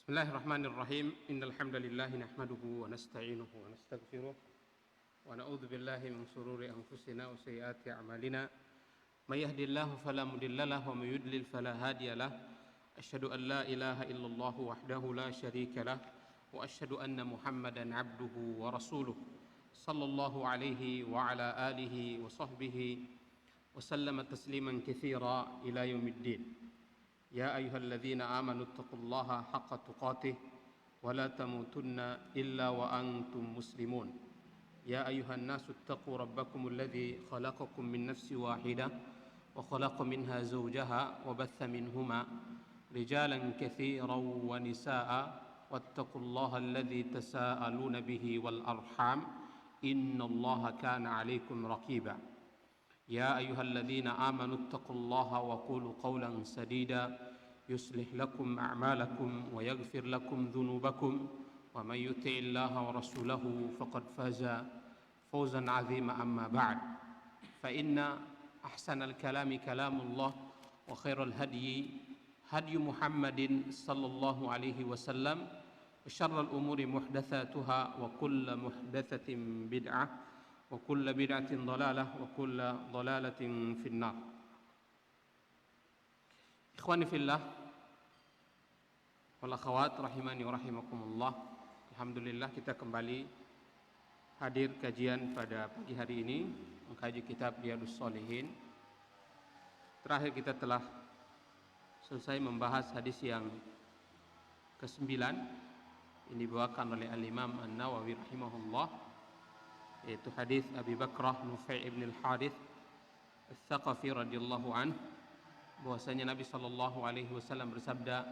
Bismillahirrahmanirrahim. Innal hamdalillah nahmaduhu wa nasta'inuhu wa nastaghfiruh wa na'udzu billahi min shururi anfusina wa sayyiati a'malina. May yahdihillahu fala mudilla lahu wa may yudlil fala hadiya lahu. Asyhadu an la ilaha illallah wahdahu la syarika lah wa asyhadu anna Muhammadan 'abduhu wa rasuluh. Sallallahu alaihi wa ala alihi wa sahbihi wa sallama tasliman katsira ila yaumiddin. يا أيها الذين آمنوا اتقوا الله حق تقاته ولا تموتن إلا وأنتم مسلمون يا أيها الناس اتقوا ربكم الذي خلقكم من نفس واحدة وخلق منها زوجها وبث منهما رجالا كثيرا ونساء واتقوا الله الذي تساءلون به والأرحام إن الله كان عليكم رقيبا يا أيها الذين آمنوا اتقوا الله وقولوا قولا سديدا يصلح لكم أعمالكم ويغفر لكم ذنوبكم ومن يطع الله ورسوله فقد فاز فوزا عظيما أما بعد فإن أحسن الكلام كلام الله وخير الهدي هدي محمد صلى الله عليه وسلم وشر الأمور محدثاتها وكل محدثة بدعة wa kullu bid'atin dhalalah wa kullu dhalalatin finnar. Ikhwani fillah wal akhawat rahimani wa rahimakumullah. Alhamdulillah kita kembali hadir kajian pada pagi hari ini mengkaji kitab Riyadhus Shalihin. Terakhir kita telah selesai membahas hadis yang ke-9 ini dibawakan oleh Al-Imam An-Nawawi rahimahullah, yaitu hadis Abi Bakrah Nufai' ibn al-Harith Al-Thaqafi radhiyallahu anhu, bahwasanya Nabi sallallahu alaihi wasallam bersabda,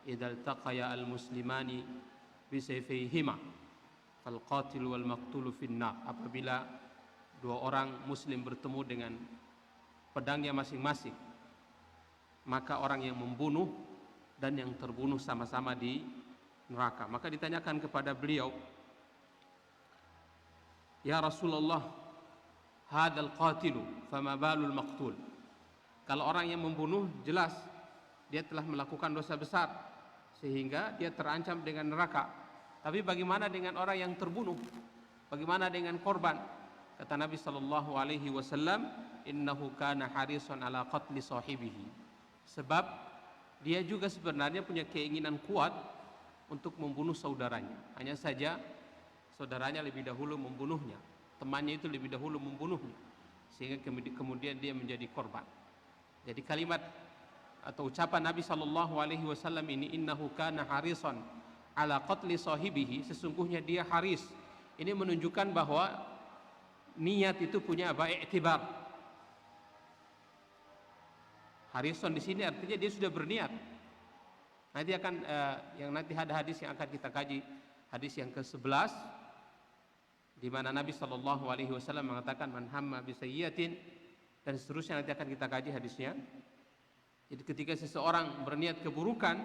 "Idzal taqaya al-muslimani bi sayfayhima fal qatil wal maqtul finnar." Apabila dua orang muslim bertemu dengan pedangnya masing-masing, maka orang yang membunuh dan yang terbunuh sama-sama di neraka. Maka ditanyakan kepada beliau, "Ya Rasulullah, hadal qatilu, fama balul maqtul." Kalau orang yang membunuh jelas dia telah melakukan dosa besar sehingga dia terancam dengan neraka. Tapi bagaimana dengan orang yang terbunuh? Bagaimana dengan korban? Kata Nabi sallallahu alaihi wasallam, "Innahu kana harisan ala qatli sahibihi." Sebab dia juga sebenarnya punya keinginan kuat untuk membunuh saudaranya. Hanya saja saudaranya lebih dahulu membunuhnya, temannya itu lebih dahulu membunuhnya, sehingga kemudian dia menjadi korban. Jadi kalimat atau ucapan Nabi sallallahu alaihi wasallam ini, innahu kana harisan ala qatli sahibihi, sesungguhnya dia haris. Ini menunjukkan bahwa niat itu punya apa? I'tibar. Harison di sini artinya dia sudah berniat. Nanti akan nanti ada hadis yang akan kita kaji, hadis yang ke-11, di mana Nabi sallallahu alaihi wasallam mengatakan man hamma bi sayyi'atin, dan seterusnya nanti akan kita kaji hadisnya. Jadi ketika seseorang berniat keburukan,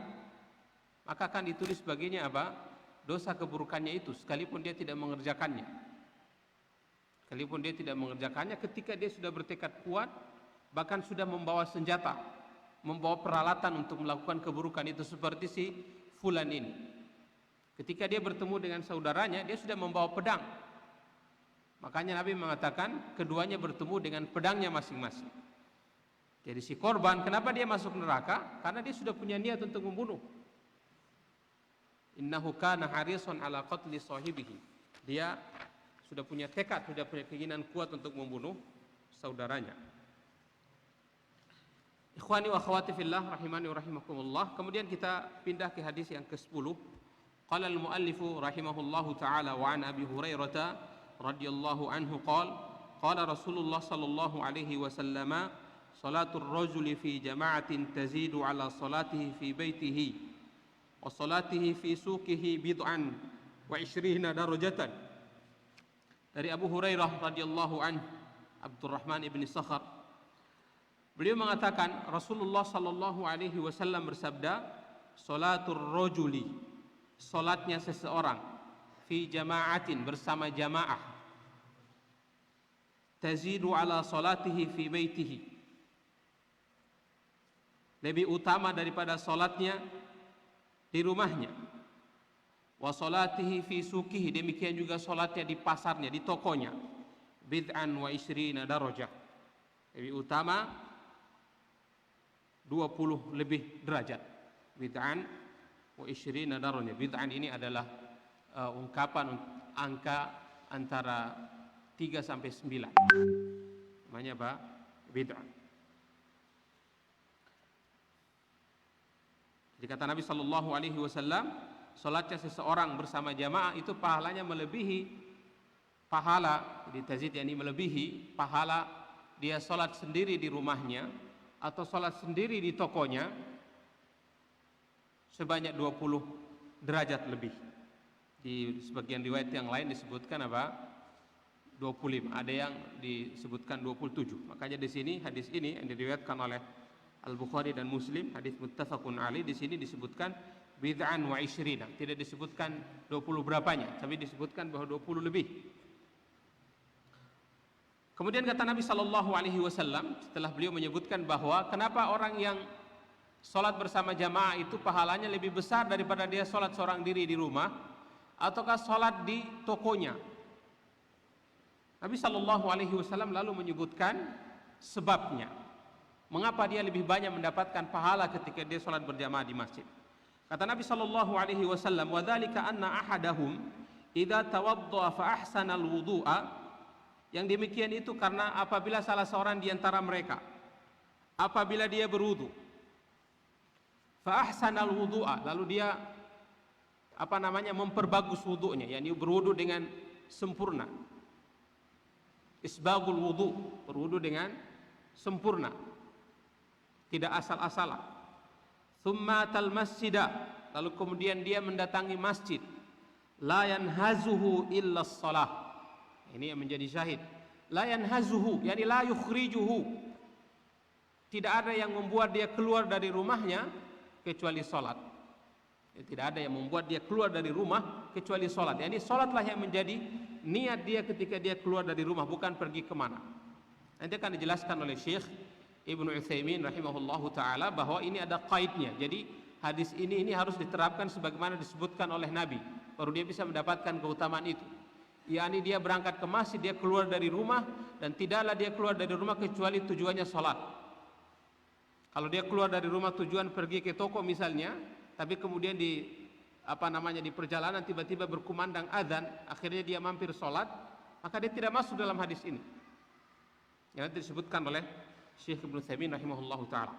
maka akan ditulis baginya apa? Dosa keburukannya itu, sekalipun dia tidak mengerjakannya. Sekalipun dia tidak mengerjakannya, ketika dia sudah bertekad kuat, bahkan sudah membawa senjata, membawa peralatan untuk melakukan keburukan itu, seperti si fulan ini. Ketika dia bertemu dengan saudaranya, dia sudah membawa pedang. Makanya Nabi mengatakan keduanya bertemu dengan pedangnya masing-masing. Jadi si korban, kenapa dia masuk neraka? Karena dia sudah punya niat untuk membunuh. Innahu kana harisan ala qatli sahibihi. Dia sudah punya tekad, sudah punya keinginan kuat untuk membunuh saudaranya. Ikhwani wa akhwati fillah rahimani wa rahimakumullah. Kemudian kita pindah ke hadis yang ke-10. Qala al-muallifu rahimahullahu ta'ala wa an Abi Hurairah radhiyallahu anhu qala Rasulullah sallallahu alaihi wasallam, salatul rajuli fi jama'atin tazidu ala salatihi fi baitihi wa salatihi fi suqihi bid'an wa 20 darajatan. Dari Abu Hurairah radhiyallahu anhu, Abdurrahman ibn Sakhar, beliau mengatakan Rasulullah sallallahu alaihi wasallam bersabda, salatul rajuli, salatnya seseorang, fi jama'atin, bersama jamaah, tazidu ala salatihi fi baitihi, lebih utama daripada salatnya di rumahnya. wa salatihi fi suqihi, demikian juga salatnya di pasarnya, di tokonya, bid'an wa isyrina darajah, lebih utama 20 lebih derajat. Bid'an wa isyrina darajah. Bid'an ini adalah ungkapan angka antara 3 sampai 9. Namanya apa? Bid'ah. Jadi kata Nabi sallallahu alaihi wasallam, salatnya seseorang bersama jamaah itu pahalanya melebihi pahala, jadi tazid yakni melebihi pahala dia salat sendiri di rumahnya atau salat sendiri di tokonya sebanyak 20 derajat lebih. Di sebagian riwayat yang lain disebutkan apa? 25. Ada yang disebutkan 27. Makanya di sini hadis ini yang diriwayatkan oleh Al-Bukhari dan Muslim, hadis muttafaqun alaih, di sini disebutkan bid'an wa isyrina. Tidak disebutkan 20 berapanya, tapi disebutkan bahwa 20 lebih. Kemudian kata Nabi sallallahu alaihi wasallam setelah beliau menyebutkan bahwa kenapa orang yang salat bersama jamaah itu pahalanya lebih besar daripada dia salat seorang diri di rumah ataukah salat di tokonya. Nabi sallallahu alaihi wasallam lalu menyebutkan sebabnya. Mengapa dia lebih banyak mendapatkan pahala ketika dia salat berjamaah di masjid? Kata Nabi sallallahu alaihi wasallam, "Wa dzalika anna ahadahum idza tawaddaa fa ahsana al-wudu'a." Yang demikian itu karena apabila salah seorang di antara mereka apabila dia berwudu, fa ahsana al-wudu'a, lalu dia memperbagus wudunya, yakni berwudu dengan sempurna. Isbagul wudu, berwudu dengan sempurna, tidak asal-asalan. Tsumma tal masjidah, lalu kemudian dia mendatangi masjid. La yanhazuhu illa shalah. Ini yang menjadi syahid. La yanhazuhu, yani la yukhrijuhu. Tidak ada yang membuat dia keluar dari rumahnya kecuali salat. Tidak ada yang membuat dia keluar dari rumah kecuali salat. Yani salatlah yang menjadi niat dia ketika dia keluar dari rumah, bukan pergi kemana. Nanti akan dijelaskan oleh Syekh Ibnu Utsaimin rahimahullahu taala bahwa ini ada qaidnya. Jadi hadis ini harus diterapkan sebagaimana disebutkan oleh Nabi, baru dia bisa mendapatkan keutamaan itu. yakni dia berangkat ke masjid, dia keluar dari rumah dan tidaklah dia keluar dari rumah kecuali tujuannya sholat. Kalau dia keluar dari rumah tujuan pergi ke toko misalnya, tapi kemudian di perjalanan tiba-tiba berkumandang azan, akhirnya dia mampir sholat, maka dia tidak masuk dalam hadis ini yang disebutkan oleh Syekh Ibnu Utsaimin rahimahullahu taala.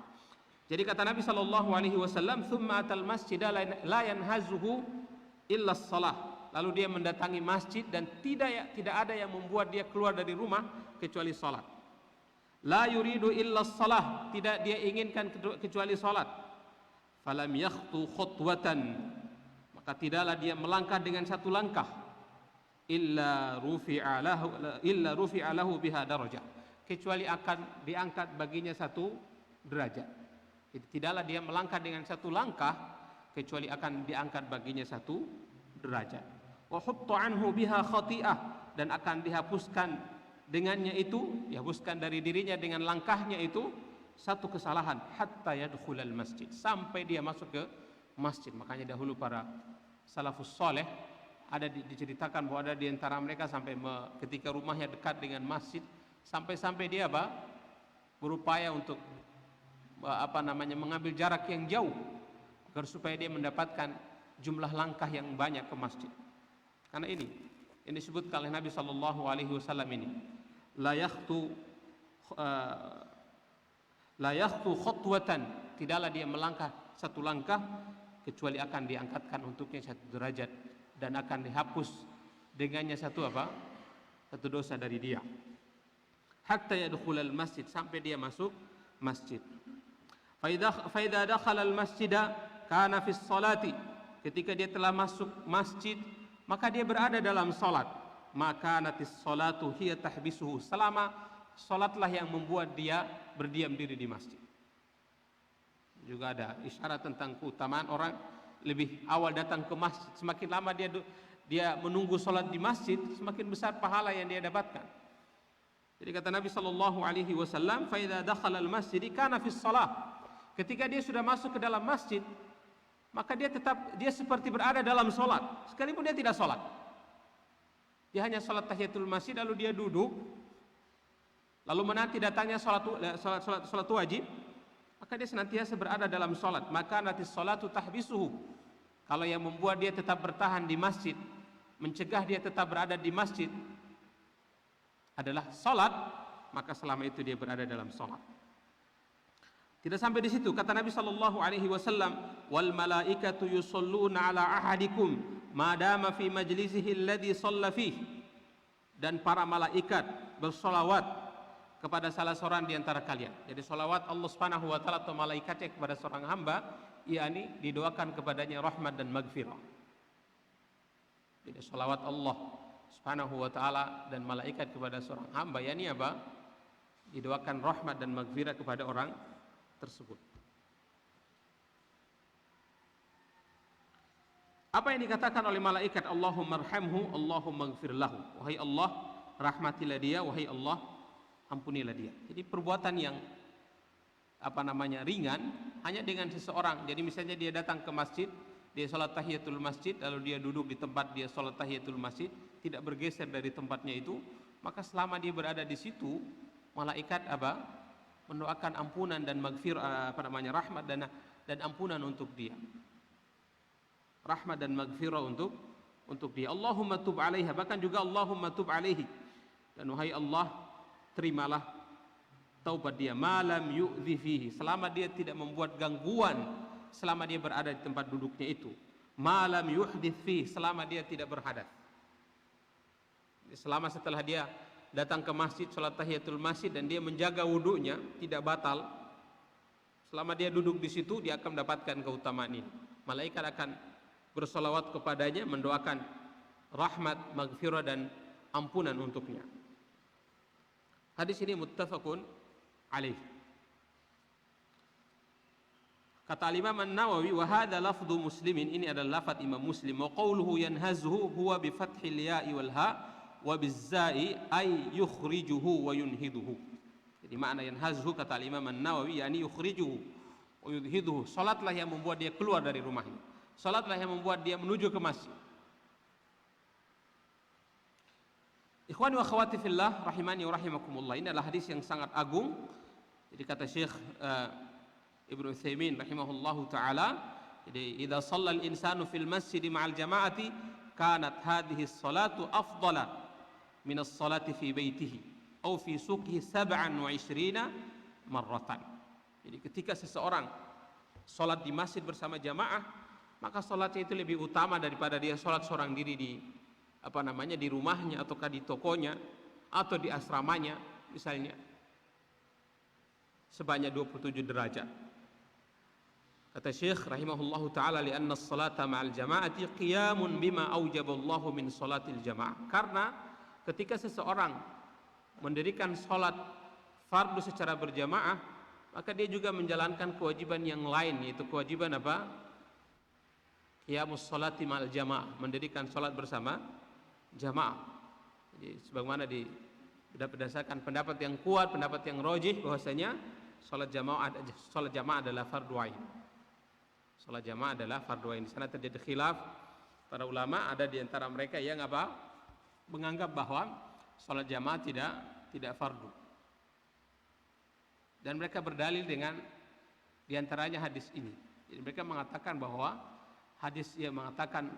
Jadi kata Nabi sallallahu alaihi wasallam, "Tsumma atal masjida la yanhazuhu illa shalah." Lalu dia mendatangi masjid dan tidak ada yang membuat dia keluar dari rumah kecuali salat. La yuridu illa shalah, tidak dia inginkan kecuali salat. Falam yakhtu khutwatan, maka tidaklah dia melangkah dengan satu langkah, illa rufi'a lahu biha darajah, kecuali akan diangkat baginya satu derajat. Jadi tidaklah dia melangkah dengan satu langkah kecuali akan diangkat baginya satu derajat. Wa hutta anhu biha khati'ah, dan akan dihapuskan dengannya itu, dihapuskan dari dirinya dengan langkahnya itu satu kesalahan, hatta yadkhulal masjid, sampai dia masuk ke masjid. Makanya dahulu para salafus saleh ada diceritakan bahwa ada di antara mereka sampai ketika rumahnya dekat dengan masjid, sampai dia berupaya untuk mengambil jarak yang jauh agar supaya dia mendapatkan jumlah langkah yang banyak ke masjid. Karena ini disebutkan oleh Nabi sallallahu alaihi wasallam, ini la yakhtu khutwatan, tidaklah dia melangkah satu langkah kecuali akan diangkatkan untuknya satu derajat dan akan dihapus dengannya satu dosa dari dia. Hatta yadkhulal masjid, sampai dia masuk masjid. Fa idza dakhala al masjida kana fi sholati, ketika dia telah masuk masjid maka dia berada dalam salat. Maka natis salatu hiya tahbisuhu, selama salatlah yang membuat dia berdiam diri di masjid. Juga ada isyarat tentang keutamaan orang lebih awal datang ke masjid. Semakin lama dia menunggu salat di masjid, semakin besar pahala yang dia dapatkan. Jadi kata Nabi sallallahu alaihi wasallam, fa idza dakhala al masjid kana fi shalah, ketika dia sudah masuk ke dalam masjid maka dia seperti berada dalam sholat, sekalipun dia tidak sholat. Dia hanya sholat tahiyatul masjid lalu dia duduk, lalu menanti datangnya sholat wajib, maka dia senantiasa berada dalam sholat. Maka nanti sholatu tahbisuhu. Kalau yang membuat dia tetap bertahan di masjid, mencegah dia tetap berada di masjid adalah sholat, maka selama itu dia berada dalam sholat. Tidak sampai di situ, kata Nabi sallallahu alaihi wasallam, wal malaikatu yusholluna ala ahadikum ma dama fi majlisihi alladhi shalla fih. Dan para malaikat bersolawat kepada salah seorang di antara kalian. Jadi solawat Allah Subhanahu wa taala atau malaikatnya kepada seorang hamba, yakni didoakan kepadanya rahmat dan maghfirah. Jadi solawat Allah Subhanahu wa taala dan malaikat kepada seorang hamba, yakni apa? Didoakan rahmat dan maghfirah kepada orang tersebut. Apa yang dikatakan oleh malaikat? Allahumma arhamhu, Allahumma ighfir lahu. Wahai Allah, rahmatilah dia, wahai Allah, ampunilah dia. Jadi perbuatan yang ringan hanya dengan seseorang. Jadi misalnya dia datang ke masjid, dia sholat tahiyatul masjid, lalu dia duduk di tempat dia sholat tahiyatul masjid, tidak bergeser dari tempatnya itu, maka selama dia berada di situ, malaikat mendoakan ampunan dan rahmat dan ampunan untuk dia. Rahmat dan maghfirah untuk dia. Allahumma tub alaiha, bahkan juga Allahumma tub alaihi. Dan wahai Allah, terimalah taubat dia, malam yu'dhi fihi, selama dia tidak membuat gangguan selama dia berada di tempat duduknya itu. Malam yuhdits fihi, selama dia tidak berhadas. Selama setelah dia datang ke masjid, sholat tahiyatul masjid, dan dia menjaga wudunya tidak batal, selama dia duduk di situ, dia akan mendapatkan keutamaan ini. Malaikat akan bersolawat kepadanya, mendoakan rahmat, maghfirah dan ampunan untuknya. Hadis ini muttafaqun alaih. Kata Imam An-Nawawi, wa hadza lafdhu Muslimin, ini adalah lafaz Imam Muslim. Wa qawluhu yanhazuhu huwa bi fathil ya'i wal ha wa bizza'i ay yukhrijuhu wa yunhiduhu. Jadi makna yanhazuhu kata Imam An-Nawawi yakni yukhrijuhu wa yunhiduhu. Salatlah yang membuat dia keluar dari rumahnya. Salatlah yang membuat dia menuju ke masjid. Ikhwani wa akhwati fillah rahimani wa rahimakumullah. Ini adalah hadis yang sangat agung. Jadi kata Syekh Ibnu Utsaimin rahimahullahu taala, jadi idza shalla al-insanu fil masjid ma'al jama'ati kanat hadhihi as-salatu afdala min as-salati fi baitihi aw fi suqihi 27 marratan. Jadi ketika seseorang salat di masjid bersama jamaah, maka salatnya itu lebih utama daripada dia salat seorang diri di di rumahnya ataukah di tokonya atau di asramanya misalnya, sebanyak 27 derajat. Kata Syekh rahimahullahu taala, li'anna as-salata ma'al jama'ati qiyamun bima aujaballahu min salatil jama'ah. Karena ketika seseorang mendirikan salat fardu secara berjamaah, maka dia juga menjalankan kewajiban yang lain, yaitu kewajiban apa? Qiyamus salati ma'al jama'ah, mendirikan salat bersama jamaah. Jadi sebagaimana berdasarkan pendapat yang kuat, pendapat yang rajih, bahwasanya salat jamaah adalah fardu ain. Salat jamaah adalah fardu ain. Di sana terjadi khilaf para ulama, ada di antara mereka yang menganggap bahwa salat jamaah tidak fardu. Dan mereka berdalil dengan di antaranya hadis ini. Jadi mereka mengatakan bahwa hadis yang mengatakan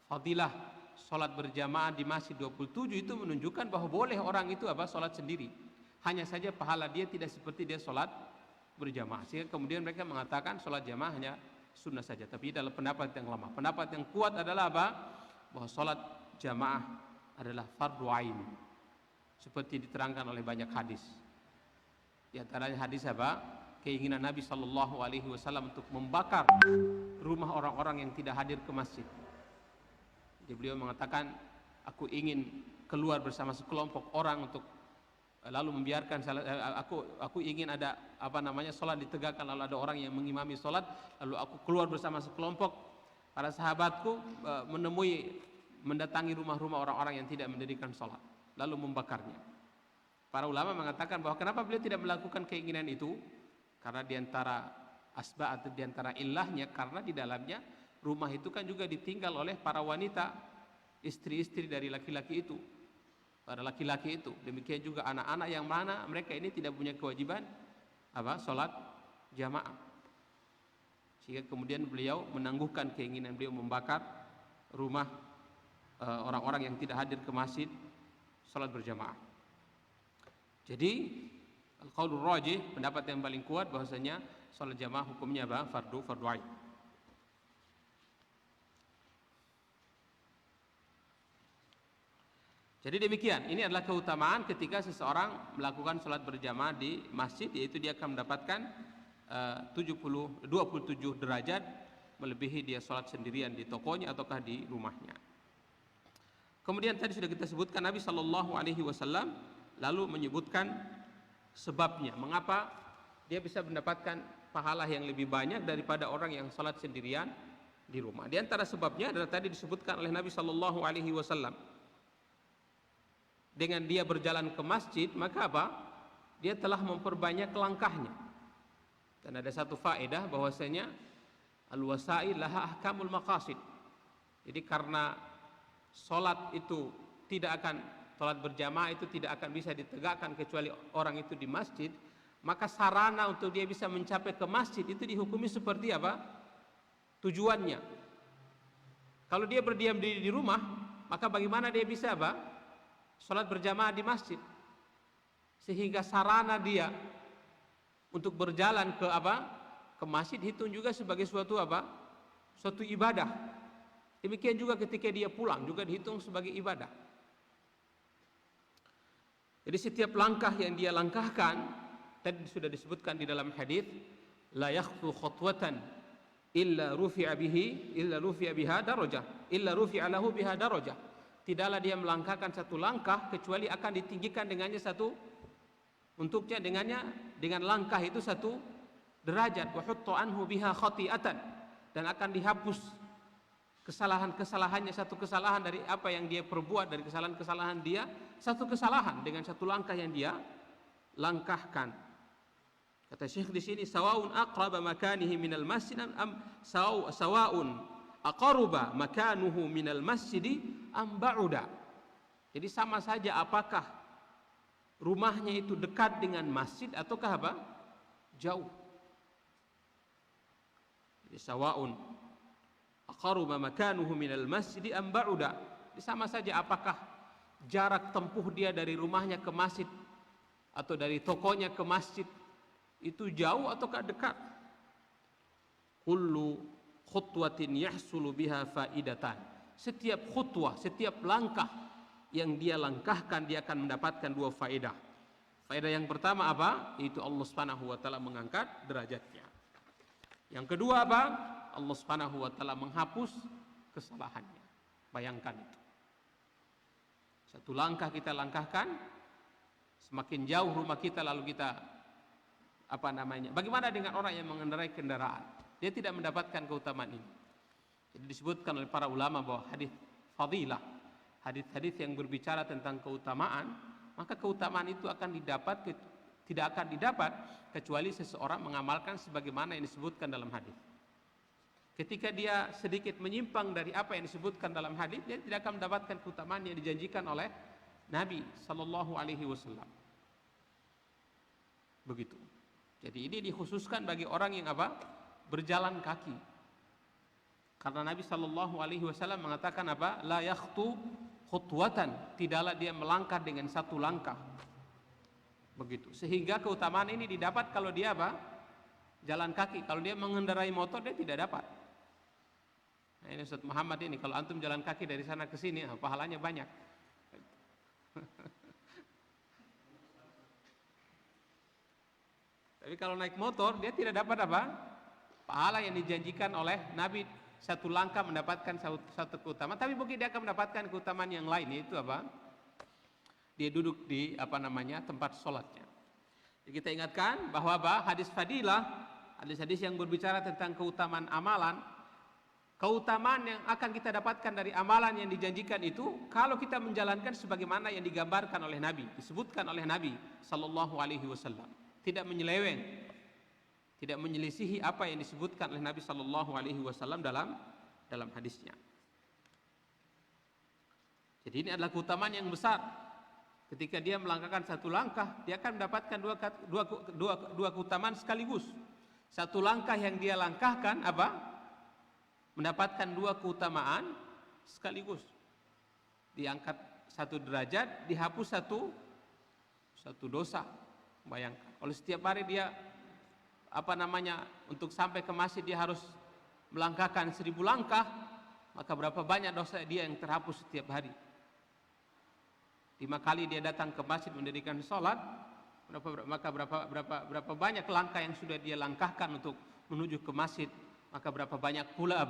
fadilah salat berjamaah di masjid 27 itu menunjukkan bahwa boleh orang itu salat sendiri. Hanya saja pahala dia tidak seperti dia salat berjamaah. Sehingga kemudian mereka mengatakan salat jamaah hanya sunnah saja. Tapi dalam pendapat yang lemah, pendapat yang kuat adalah bahwa salat jamaah adalah fardu ain, seperti diterangkan oleh banyak hadis. Di antaranya hadis keinginan Nabi Shallallahu Alaihi Wasallam untuk membakar rumah orang-orang yang tidak hadir ke masjid. Jadi beliau mengatakan, aku ingin keluar bersama sekelompok orang untuk lalu membiarkan aku ingin ada salat ditegakkan, lalu ada orang yang mengimami salat, lalu aku keluar bersama sekelompok para sahabatku mendatangi rumah-rumah orang-orang yang tidak mendirikan salat lalu membakarnya. Para ulama mengatakan bahwa kenapa beliau tidak melakukan keinginan itu? Karena diantara asbab atau diantara ilahnya karena di dalamnya rumah itu kan juga ditinggal oleh para wanita, istri-istri dari laki-laki itu, para laki-laki itu. Demikian juga anak-anak yang mana mereka ini tidak punya kewajiban sholat jamaah, sehingga kemudian beliau menangguhkan keinginan beliau membakar rumah orang-orang yang tidak hadir ke masjid sholat berjamaah. Jadi al-qaulur rajih, pendapat yang paling kuat bahwasanya sholat jamaah hukumnya fardu ain. Jadi demikian, ini adalah keutamaan ketika seseorang melakukan sholat berjamaah di masjid, yaitu dia akan mendapatkan 27 derajat melebihi dia sholat sendirian di tokonya ataukah di rumahnya. Kemudian tadi sudah kita sebutkan Nabi Shallallahu Alaihi Wasallam lalu menyebutkan sebabnya mengapa dia bisa mendapatkan pahala yang lebih banyak daripada orang yang sholat sendirian di rumah. Di antara sebabnya adalah tadi disebutkan oleh Nabi Shallallahu Alaihi Wasallam, dengan dia berjalan ke masjid maka dia telah memperbanyak langkahnya. Dan ada satu faedah bahwasanya al-wasail laha ahkamul maqasid. Jadi karena sholat berjamaah itu tidak akan bisa ditegakkan kecuali orang itu di masjid, maka sarana untuk dia bisa mencapai ke masjid itu dihukumi seperti tujuannya. Kalau dia berdiam diri di rumah, maka bagaimana dia bisa sholat berjamaah di masjid? Sehingga sarana dia untuk berjalan ke masjid itu juga sebagai suatu ibadah. Demikian juga ketika dia pulang juga dihitung sebagai ibadah. Jadi setiap langkah yang dia langkahkan, tadi sudah disebutkan di dalam hadis, la yakhtu khatwatan illa rufi'a lahu biha darajah. Tidaklah dia melangkahkan satu langkah kecuali akan ditinggikan dengannya dengan langkah itu satu derajat, wa hutta anhu biha khati'atan, dan akan dihapus kesalahannya, satu kesalahan dari apa yang dia perbuat, dari kesalahan dia, satu kesalahan dengan satu langkah yang dia langkahkan. Kata Syekh di sini, sawaun aqraba makanihi minal masjid sawaun aqaruba makanuhu minal masjid am ba'uda. Jadi sama saja apakah rumahnya itu dekat dengan masjid ataukah jauh. Jadi sawaun aqaruba makanuhu minal masjid am ba'uda. Sama saja apakah jarak tempuh dia dari rumahnya ke masjid atau dari tokonya ke masjid itu jauh ataukah dekat. Kullu khutwatin yahsulu biha faidatan. Setiap khutwah, setiap langkah yang dia langkahkan dia akan mendapatkan dua faedah. Faedah yang pertama Yaitu Allah Subhanahu wa taala mengangkat derajatnya. Yang kedua Allah Subhanahu wa taala menghapus kesalahannya. Bayangkan itu. Satu langkah kita langkahkan, semakin jauh rumah kita lalu kita bagaimana dengan orang yang mengendarai kendaraan? Dia tidak mendapatkan keutamaan ini. Jadi disebutkan oleh para ulama bahwa hadis fadilah, hadis-hadis yang berbicara tentang keutamaan, maka keutamaan itu tidak akan didapat kecuali seseorang mengamalkan sebagaimana yang disebutkan dalam hadis. Ketika dia sedikit menyimpang dari apa yang disebutkan dalam hadis, dia tidak akan mendapatkan keutamaan yang dijanjikan oleh Nabi Sallallahu Alaihi Wasallam. Begitu. Jadi ini dikhususkan bagi orang yang berjalan kaki. Karena Nabi Sallallahu Alaihi Wasallam mengatakan la yakhtu khutwatan, tidaklah dia melangkah dengan satu langkah. Begitu. Sehingga keutamaan ini didapat kalau dia jalan kaki. Kalau dia mengendarai motor dia tidak dapat. Nah, ini Ustaz Muhammad ini kalau antum jalan kaki dari sana ke sini pahalanya banyak. Tapi kalau naik motor dia tidak dapat pahala yang dijanjikan oleh Nabi, satu langkah mendapatkan satu keutamaan, tapi mungkin dia akan mendapatkan keutamaan yang lain, yaitu dia duduk di tempat sholatnya. Jadi kita ingatkan bahwa hadis fadilah, hadis-hadis yang berbicara tentang keutamaan amalan, keutamaan yang akan kita dapatkan dari amalan yang dijanjikan itu kalau kita menjalankan sebagaimana yang digambarkan oleh Nabi, disebutkan oleh Nabi Sallallahu Alaihi Wasallam, tidak menyeleweng. tidak menyelisihi apa yang disebutkan oleh Nabi Shallallahu Alaihi Wasallam dalam hadisnya. Jadi ini adalah keutamaan yang besar. Ketika dia melangkahkan satu langkah, dia akan mendapatkan dua keutamaan sekaligus. Satu langkah yang dia langkahkan apa? Mendapatkan dua keutamaan sekaligus. Diangkat satu derajat, dihapus satu dosa. Bayangkan, kalau setiap hari dia untuk sampai ke masjid dia harus melangkahkan 1000 langkah, maka berapa banyak dosa dia yang terhapus setiap hari. 5 kali dia datang ke masjid mendirikan sholat, maka berapa banyak langkah yang sudah dia langkahkan untuk menuju ke masjid, maka berapa banyak pula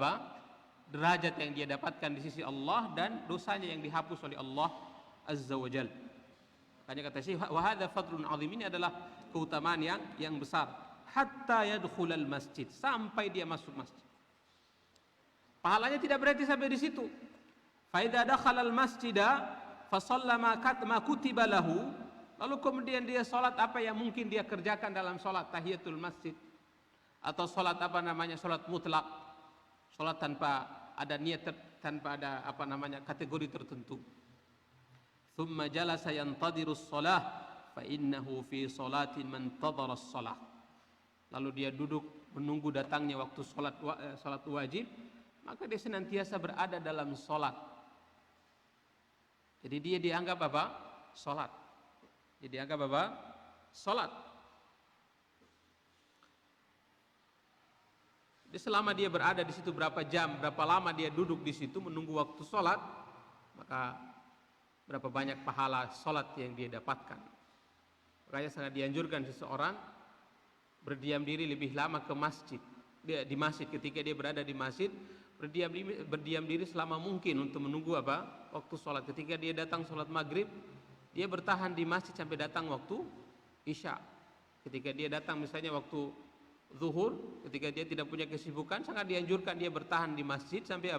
derajat yang dia dapatkan di sisi Allah dan dosanya yang dihapus oleh Allah Azza wa Jalla. Makanya kata Syekh, wa hadza fadlun azim, ini adalah keutamaan yang besar. Hatta yadkhulal masjid, sampai dia masuk masjid. Pahalanya tidak berhenti sampai di situ. Fa idza dakhala al masjida fa shalla ma kutiba lahu, lalu kemudian dia salat apa yang mungkin dia kerjakan dalam salat tahiyatul masjid, atau salat salat mutlak, salat tanpa ada niat, tanpa ada kategori tertentu. Thumma jalasa yantadirus shalah fa innahu fi salatin man tadara as-shalah. Lalu dia duduk menunggu datangnya waktu salat wajib, maka dia senantiasa berada dalam salat. Jadi dia dianggap apa? Salat. Jadi dianggap apa? Salat. Jadi selama dia berada di situ berapa jam, berapa lama dia duduk di situ menunggu waktu salat, maka berapa banyak pahala salat yang dia dapatkan. Makanya sangat dianjurkan seseorang berdiam diri lebih lama ke masjid. Di masjid, ketika dia berada di masjid, berdiam diri selama mungkin untuk menunggu waktu sholat. Ketika dia datang sholat maghrib, dia bertahan di masjid sampai datang waktu isya. Ketika dia datang misalnya waktu zuhur, ketika dia tidak punya kesibukan, sangat dianjurkan dia bertahan di masjid sampai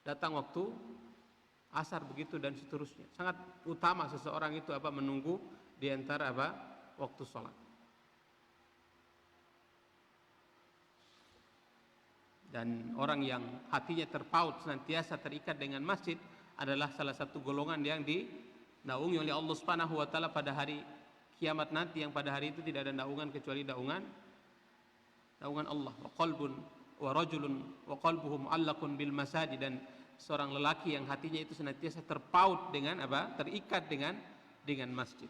datang waktu asar, begitu dan seterusnya. Sangat utama seseorang itu menunggu di antara waktu sholat. Dan orang yang hatinya terpaut senantiasa terikat dengan masjid adalah salah satu golongan yang dinaungi oleh Allah Subhanahu wa taala pada hari kiamat nanti, yang pada hari itu tidak ada naungan kecuali naungan Allah. Wa qalbun wa rajulun wa qalbuhu mu'allaqun bil masajid, dan seorang lelaki yang hatinya itu senantiasa terpaut dengan terikat dengan masjid.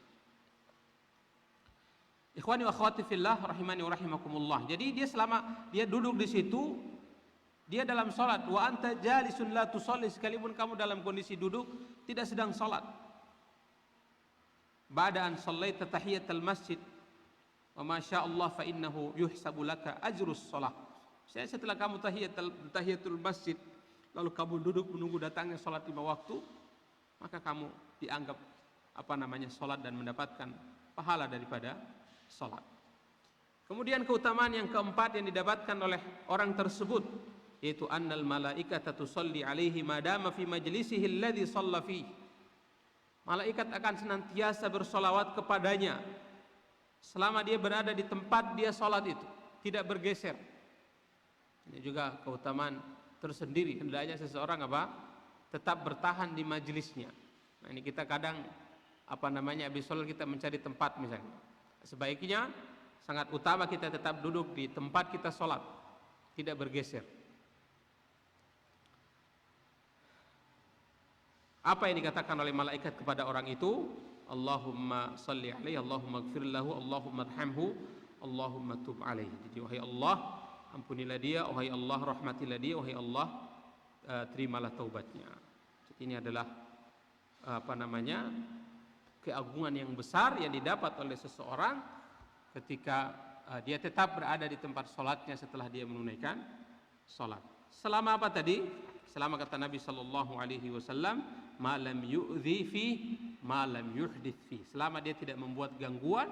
Ikhwani wa akhwati fillah rahimani wa rahimakumullah. Jadi dia selama dia duduk di situ, dia dalam salat, wa anta jalisun la tusalli, sekalipun kamu dalam kondisi duduk tidak sedang salat. Ba'da an shallaita tahiyatal masjid wa ma syaa Allah fa innahu yuhsabu laka ajrus shalah. Setelah kamu tahiyatul masjid, lalu kamu duduk menunggu datangnya salat 5 waktu, maka kamu dianggap salat dan mendapatkan pahala daripada salat. Kemudian keutamaan yang keempat yang didapatkan oleh orang tersebut, yaitu annal malaikata tusalli alaihi madama fi majlisihi alladhi shalla fi. Malaikat akan senantiasa bersolawat kepadanya selama dia berada di tempat dia salat itu, tidak bergeser. Ini juga keutamaan tersendiri. Hendaknya seseorang tetap bertahan di majelisnya. Nah, ini kita kadang habis salat kita mencari tempat misalnya. Sebaiknya sangat utama kita tetap duduk di tempat kita salat, tidak bergeser. Apa yang dikatakan oleh malaikat kepada orang itu? Allahumma salli alaihi, Allahumma gfir lahu, Allahumma arhamhu, Allahumma tub alaihi. Jadi wahai Allah, ampunilah dia, wahai Allah rahmatilah dia, wahai Allah terimalah taubatnya. Jadi ini adalah keagungan yang besar yang didapat oleh seseorang ketika dia tetap berada di tempat sholatnya setelah dia menunaikan sholat. Selama apa tadi? Selama kata Nabi Sallallahu Alaihi Wasallam, malam yu'dhi fi, malam yuhdith fi. Selama dia tidak membuat gangguan,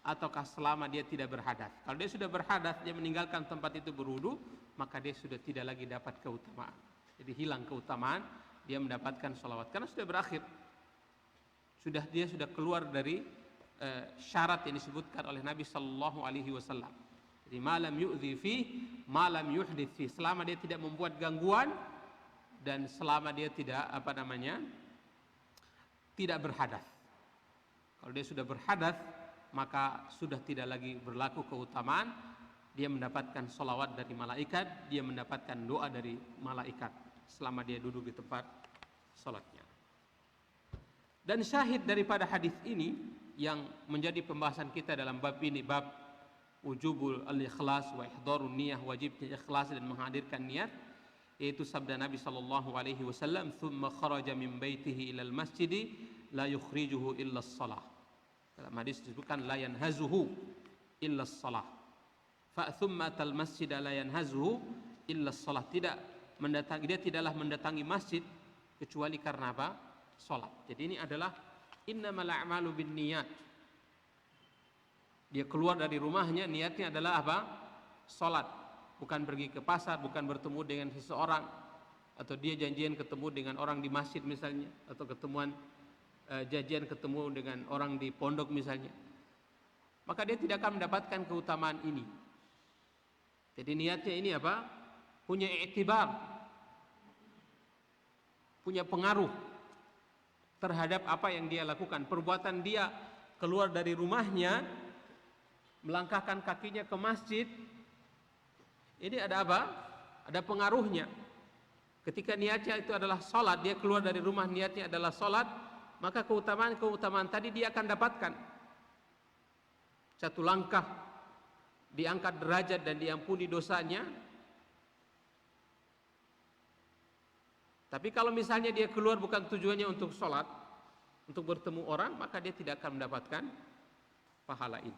ataukah selama dia tidak berhadas. Kalau dia sudah berhadas, dia meninggalkan tempat itu berwudu, maka dia sudah tidak lagi dapat keutamaan. Jadi hilang keutamaan dia mendapatkan sholawat karena sudah berakhir. Dia sudah keluar dari syarat yang disebutkan oleh Nabi Sallallahu Alaihi Wasallam. Jadi malam yu'dhi fi, malam yuhdith fi, selama dia tidak membuat gangguan dan selama dia tidak tidak berhadas. Kalau dia sudah berhadas, maka sudah tidak lagi berlaku keutamaan. Dia mendapatkan sholawat dari malaikat, dia mendapatkan doa dari malaikat selama dia duduk di tempat sholatnya. Dan syahid daripada hadis ini yang menjadi pembahasan kita dalam bab ini, bab wujubul al-ikhlas wa ihdarun niyah, wajibnya ikhlas dan menghadirkan niat, yaitu sabda Nabi sallallahu alaihi wasallam, "Tsumma kharaja min baitihi ilal masjidi la yukhrijuhu illa as-shalah." Dalam hadis disebutkan la yanhazuhu illa as-shalah. Fa tsumma atal masjid la yanhazuhu illa as-shalah. Dia tidaklah mendatangi masjid kecuali karena apa? Salat. Jadi ini adalah innamal a'malu binniyat. Dia keluar dari rumahnya, niatnya adalah apa? Salat. Bukan pergi ke pasar, bukan bertemu dengan seseorang, atau dia janjian ketemu dengan orang di masjid misalnya, atau janjian ketemu dengan orang di pondok misalnya. Maka dia tidak akan mendapatkan keutamaan ini. Jadi niatnya ini apa? Punya i'tibar, punya pengaruh terhadap apa yang dia lakukan. Perbuatan dia keluar dari rumahnya, melangkahkan kakinya ke masjid, ini ada apa? Ada pengaruhnya. Ketika niatnya itu adalah sholat, dia keluar dari rumah niatnya adalah sholat, maka keutamaan tadi dia akan dapatkan. Satu langkah diangkat derajat dan diampuni dosanya. Tapi kalau misalnya dia keluar bukan tujuannya untuk sholat, untuk bertemu orang, maka dia tidak akan mendapatkan pahala ini.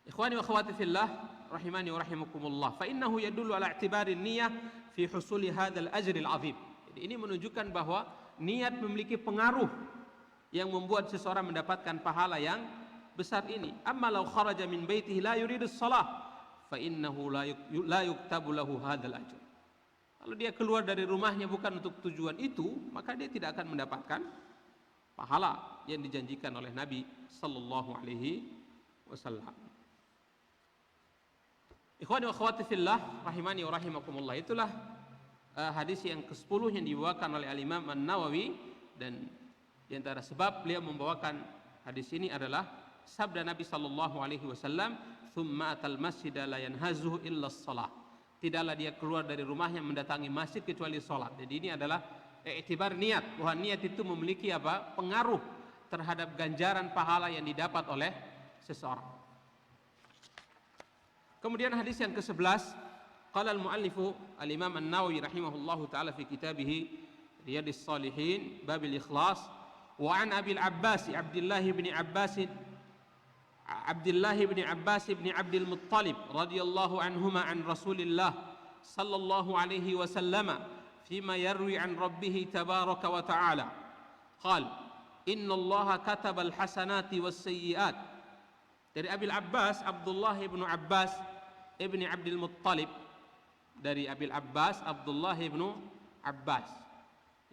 Ikhwani wa akhwati fillah, rahimani wa rahimakumullah, fa innahu yadullu ala i'tibari niyyah fi husuli hadzal ajril azim. Jadi ini menunjukkan bahwa niat memiliki pengaruh yang membuat seseorang mendapatkan pahala yang besar ini. Amma law kharaja min baitihi la yuridu shalah, fa innahu la yuktabu lahu hadzal ajr. Kalau dia keluar dari rumahnya bukan untuk tujuan itu, maka dia tidak akan mendapatkan pahala yang dijanjikan oleh Nabi sallallahu alaihi wasallam. Ikhwani wa akhwati fillah, rahimani wa rahimakumullah, itulah hadis yang ke-10 yang dibawakan oleh Al-Imam An-Nawawi, dan di antara sebab beliau membawakan hadis ini adalah sabda Nabi sallallahu alaihi wasallam, "Tsumma atal masjida la yanhazuhu illa shalah." Tidaklah dia keluar dari rumahnya mendatangi masjid kecuali sholat. Jadi ini adalah i'tibar niat, bahwa niat itu memiliki apa? Pengaruh terhadap ganjaran pahala yang didapat oleh seseorang. Kemudian hadis yang ke-11, qala al-muallifu al-Imam An-Nawawi rahimahullahu taala fi kitabih Riyadhis Shalihin babil ikhlas, wa an Abil Abbas Abdullah bin Abbas bin Abdul Muttalib radhiyallahu anhuma an Rasulillah sallallahu alaihi wasallam fima yarwi an rabbih tabaraka wa ta'ala qala inna Allah kataba al-hasanati was-sayyi'at. Dari Abil Abbas Abdullah bin Abbas ibni Abdul Muttalib, dari Abil Abbas Abdullah bin Abbas,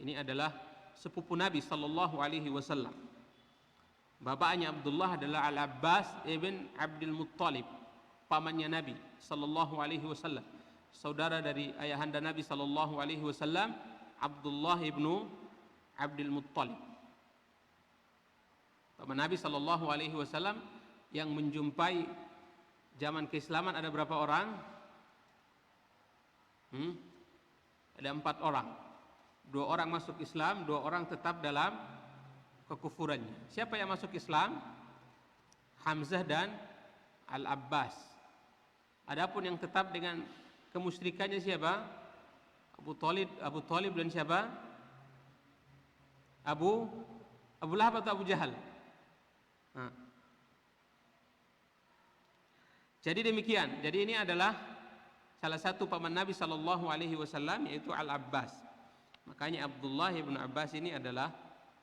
ini adalah sepupu Nabi sallallahu alaihi wasallam. Bapaknya Abdullah adalah Al-Abbas ibn Abdul Muttalib, pamannya Nabi sallallahu alaihi wasallam, saudara dari ayahanda Nabi sallallahu alaihi wasallam, Abdullah ibnu Abdul Muttalib. Paman Nabi sallallahu alaihi wasallam yang menjumpai zaman keislaman ada berapa orang? Ada 4 orang. 2 orang masuk Islam, 2 orang tetap dalam kekufurannya. Siapa yang masuk Islam? Hamzah dan Al-Abbas. Adapun yang tetap dengan kemusyrikannya siapa? Abu Thalib dan siapa? Abu Lahab atau Abu Jahal? Jadi demikian. Jadi ini adalah salah satu paman Nabi sallallahu alaihi wasallam, yaitu Al-Abbas. Makanya Abdullah bin Abbas ini adalah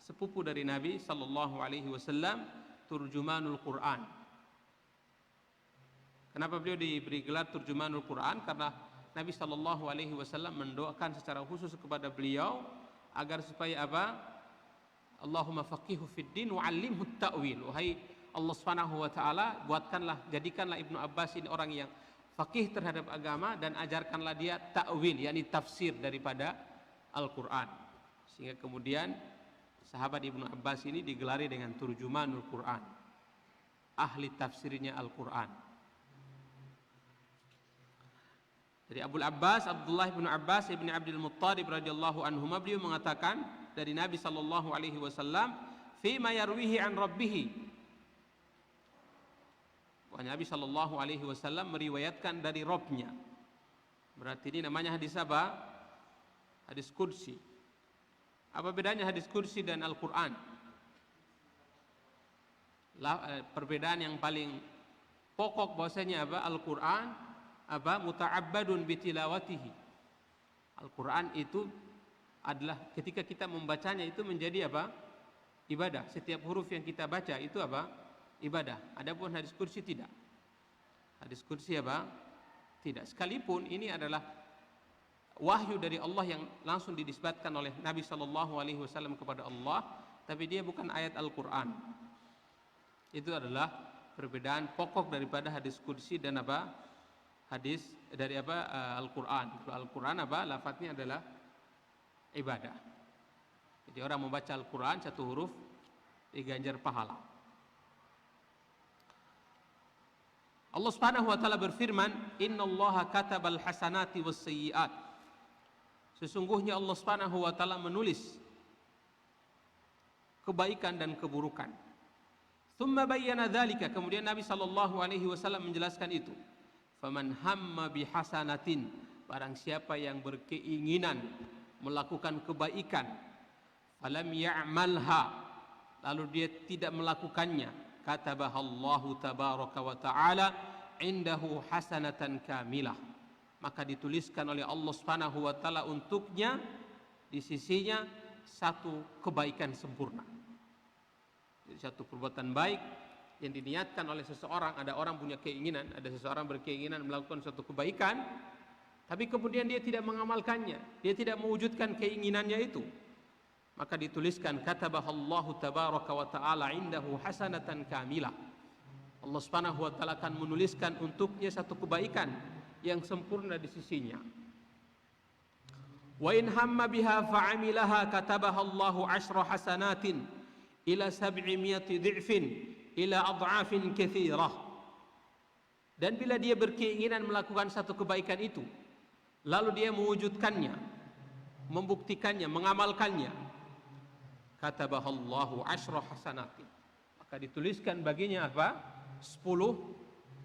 sepupu dari Nabi sallallahu alaihi wasallam, turjumanul Quran. Kenapa beliau diberi gelar turjumanul Quran? Karena Nabi sallallahu alaihi wasallam mendoakan secara khusus kepada beliau agar supaya apa? Allahumma faqihu fid din wa 'allimhu ta'wil. Wahai Allah Subhanahu wa taala, jadikanlah Ibnu Abbas ini orang yang faqih terhadap agama dan ajarkanlah dia ta'wil, yakni tafsir daripada Al-Qur'an. Sehingga kemudian sahabat Ibnu Abbas ini digelari dengan turjumanul Qur'an, ahli tafsirnya Al-Qur'an. Dari Abdul Abbas, Abdullah bin Abbas ibn Abdul Muttalib radhiyallahu anhuma, beliau mengatakan dari Nabi sallallahu alaihi wasallam, fi ma yarwihi an rabbih. Nabi sallallahu alaihi wasallam meriwayatkan dari Rabbnya. Berarti ini namanya hadis apa? Hadis qudsi. Apa bedanya hadis qudsi dan Al-Qur'an? Perbedaan yang paling pokok bahwasanya apa? Al-Qur'an apa? Muta'abbadun bitilawatihi. Al-Qur'an itu adalah ketika kita membacanya itu menjadi apa? Ibadah. Setiap huruf yang kita baca itu apa? Ibadah. Adapun hadis qudsi tidak. Hadis qudsi apa? Tidak. Sekalipun ini adalah wahyu dari Allah yang langsung dinisbatkan oleh Nabi sallallahu alaihi wasallam kepada Allah, tapi dia bukan ayat Al-Qur'an. Itu adalah perbedaan pokok daripada hadis qudsi dan apa? Hadis dari apa? Al-Qur'an. Al-Qur'an apa? Lafadznya adalah ibadah. Jadi orang membaca Al-Qur'an satu huruf diganjar pahala. Allah Subhanahu wa taala berfirman, "Innallaha katabal hasanati was sayyi'at." Sesungguhnya Allah Subhanahu wa taala menulis kebaikan dan keburukan. Tsumma bayyana dzalika, kemudian Nabi sallallahu alaihi wasallam menjelaskan itu. Faman hamma bihasanatin, barang siapa yang berkeinginan melakukan kebaikan, falam ya'malha, lalu dia tidak melakukannya, katabahallahu tabaraka wa ta'ala indahu hasanatan kamilah, maka dituliskan oleh Allah Subhanahu wa taala untuknya di sisinya satu kebaikan sempurna. Jadi satu perbuatan baik yang diniatkan oleh seseorang. Ada orang punya keinginan, ada seseorang berkeinginan melakukan suatu kebaikan, tapi kemudian dia tidak mengamalkannya, dia tidak mewujudkan keinginannya itu, maka dituliskan katabahallahu tabaraka wa ta'ala indahu hasanatan kamilah. Allah Subhanahu wa taala akan menuliskan untuknya satu kebaikan yang sempurna di sisinya. Wa in hamma biha fa'amilaha katabahallahu 10 hasanatin ila 700 dhi'fin ila adhafin katsirah. Dan bila dia berkeinginan melakukan satu kebaikan itu, lalu dia mewujudkannya, membuktikannya, mengamalkannya, katabahallahu 10 hasanatin, maka dituliskan baginya apa? 10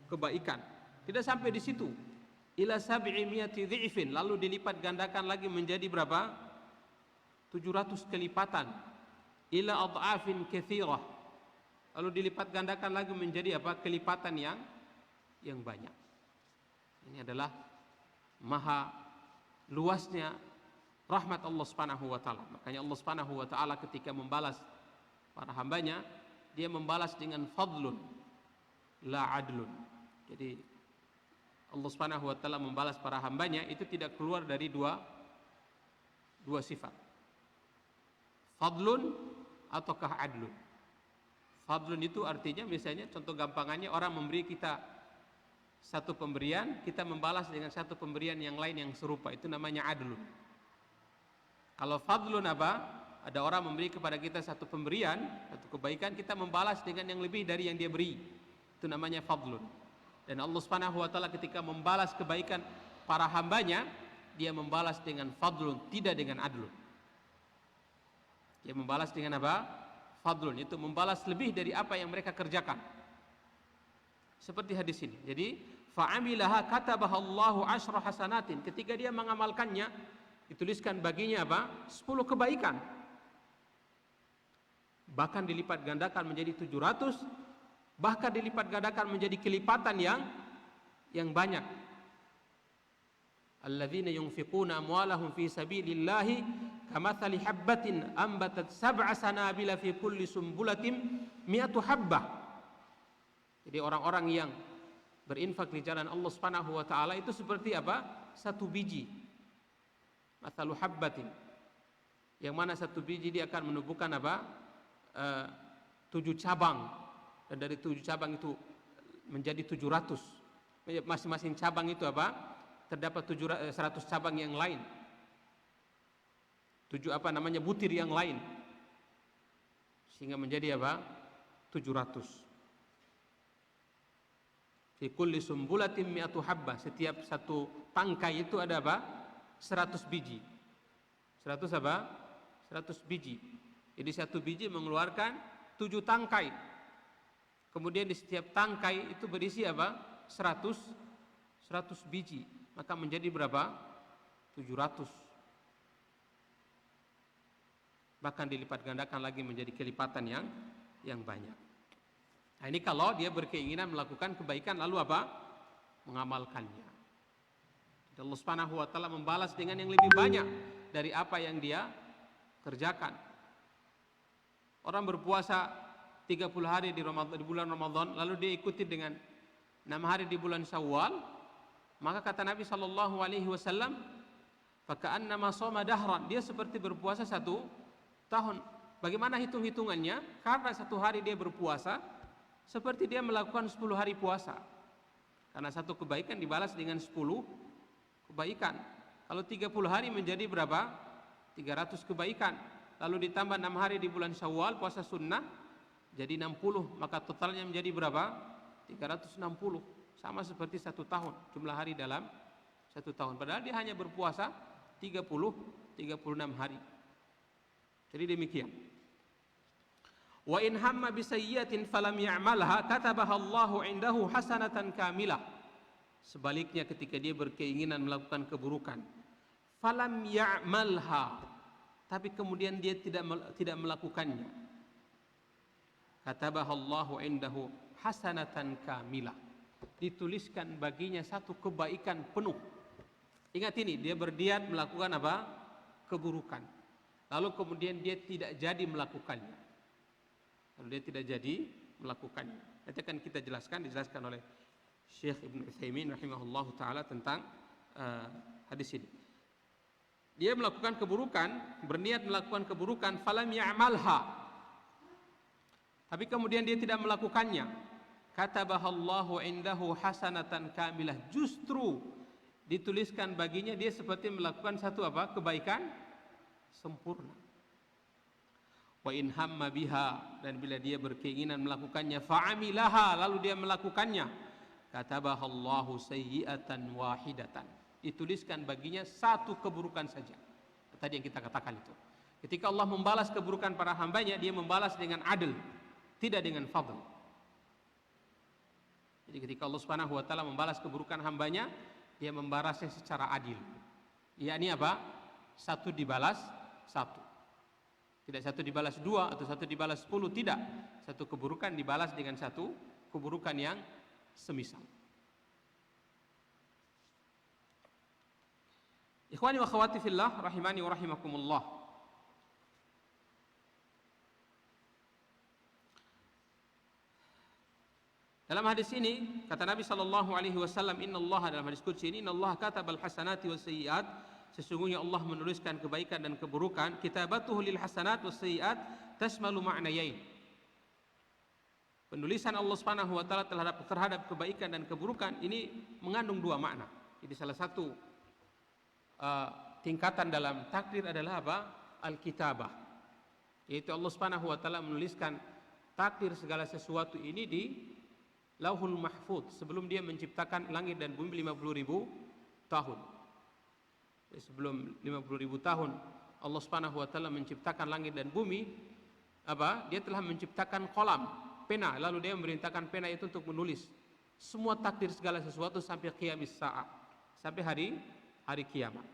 kebaikan. Tidak sampai di situ, ila 700 dhi'fin, lalu dilipat gandakan lagi menjadi berapa? 700 kelipatan, ila adhafin katsirah, lalu dilipat gandakan lagi menjadi apa? Kelipatan yang banyak. Ini adalah maha luasnya rahmat Allah Subhanahu wa taala. Makanya Allah Subhanahu wa taala ketika membalas para hambanya, dia membalas dengan fadlun la adlun. Jadi Allah Subhanahu wa taala membalas para hambanya itu tidak keluar dari dua sifat. Fadlun ataukah adlun. Fadlun itu artinya misalnya contoh gampangannya orang memberi kita satu pemberian, kita membalas dengan satu pemberian yang lain yang serupa, itu namanya adlun. Kalau fadlun apa? Ada orang memberi kepada kita satu pemberian, satu kebaikan, kita membalas dengan yang lebih dari yang dia beri. Itu namanya fadlun. Dan Allah Subhanahu wa taala ketika membalas kebaikan para hambanya, dia membalas dengan fadlun, tidak dengan adlun. Dia membalas dengan apa? Fadlun, itu membalas lebih dari apa yang mereka kerjakan. Seperti hadis ini. Jadi fa'amilaha katabahallahu 10 hasanatin. Ketika dia mengamalkannya, dituliskan baginya apa? 10 kebaikan. Bahkan dilipat gandakan menjadi 700, bahkan dilipat gandakan menjadi kelipatan yang banyak. Alladzina yunfiquna amwalahum fi sabilillahi kamathali habbatin ambatat 7 sanabila fi kulli sumbulatin 100 habbah. Jadi orang-orang yang berinfak di jalan Allah Subhanahu wa taala itu seperti apa? Satu biji. Mathalu habbatin. Yang mana satu biji dia akan menumbuhkan apa? 7 cabang, dan dari 7 cabang itu menjadi 700. Masing-masing cabang itu apa? Terdapat 100 cabang yang lain. 7 butir yang lain. Sehingga menjadi apa? 700. Fi kulli sumbulatin mi'atu habbah, setiap satu tangkai itu ada apa? 100 biji. 100 apa? 100 biji. Jadi satu biji mengeluarkan 7 tangkai. Kemudian di setiap tangkai itu berisi apa? 100 biji. Maka menjadi berapa? 700. Bahkan dilipat gandakan lagi menjadi kelipatan yang banyak. Nah, ini kalau dia berkeinginan melakukan kebaikan lalu apa? Mengamalkannya. Allah Subhanahu wa taala membalas dengan yang lebih banyak dari apa yang dia kerjakan. Orang berpuasa 30 hari di bulan Ramadan, lalu dia ikuti dengan 6 hari di bulan Syawal, maka kata Nabi sallallahu alaihi wasallam, "Faka'annama shoma dahran." Dia seperti berpuasa 1 tahun. Bagaimana hitung-hitungannya? Karena 1 hari dia berpuasa seperti dia melakukan 10 hari puasa. Karena 1 kebaikan dibalas dengan 10 kebaikan. Kalau 30 hari menjadi berapa? 300 kebaikan. Lalu ditambah 6 hari di bulan Syawal puasa sunnah jadi 60. Maka totalnya menjadi berapa? 360. Sama seperti 1 tahun jumlah hari dalam 1 tahun. Padahal dia hanya berpuasa 36 hari. Jadi demikian. Wa in hamma bi sayyi'atin falam ya'malha katabaha Allahu 'indahu hasanatan kamilah. Sebaliknya ketika dia berkeinginan melakukan keburukan, falam ya'malha, tapi kemudian dia tidak melakukannya, katabaha Allahu 'indahu hasanatan kamilah. Dituliskan baginya 1 kebaikan penuh. Ingat ini, dia berniat melakukan apa? Keburukan. Lalu kemudian dia tidak jadi melakukannya. Kalau dia tidak jadi melakukannya. Nanti akan kita dijelaskan oleh Syekh Ibnu Utsaimin rahimahullahu taala tentang hadis ini. Dia melakukan keburukan, berniat melakukan keburukan, falam ya'malha. Tapi kemudian dia tidak melakukannya. Katabahallahu indahu hasanatan kamilah. Justru dituliskan baginya dia seperti melakukan 1 apa? Kebaikan sempurna. Wa in hamma biha, dan bila dia berkeinginan melakukannya, fa'amilaha, lalu dia melakukannya, katabahallahu sayyi'atan wahidatan. Dituliskan baginya 1 keburukan saja. Tadi yang kita katakan itu. Ketika Allah membalas keburukan para hambanya, dia membalas dengan adil, tidak dengan fadl. Jadi ketika Allah Subhanahu wa taala membalas keburukan hambanya, dia membalasnya secara adil. Yakni apa? 1 dibalas 1. Tidak 1 dibalas 2 atau 1 dibalas 10, tidak. 1 keburukan dibalas dengan 1 keburukan yang semisal. Ikhwani wa akhwati fillah rahimani wa rahimakumullah. Dalam hadis ini kata Nabi sallallahu alaihi wasallam, innallaha, dalam hadis qudsi ini, innallaha katabal hasanati was sayyiat. Sesungguhnya Allah menuliskan kebaikan dan keburukan. Kitabatuhu lil hasanat was sayyiat tashmalu ma'nayain. Penulisan Allah Subhanahu wa taala terhadap kebaikan dan keburukan ini mengandung 2 makna. Jadi salah satu tingkatan dalam takdir adalah apa? Al-kitabah. Yaitu Allah Subhanahu wa taala menuliskan takdir segala sesuatu ini di Lauhul Mahfuz sebelum dia menciptakan langit dan bumi 50.000 tahun. Sebelum 50.000 tahun Allah Subhanahu wa taala menciptakan langit dan bumi, dia telah menciptakan kolam, pena, lalu dia memerintahkan pena itu untuk menulis semua takdir segala sesuatu sampai qiyamis sa'a, sampai hari kiamat.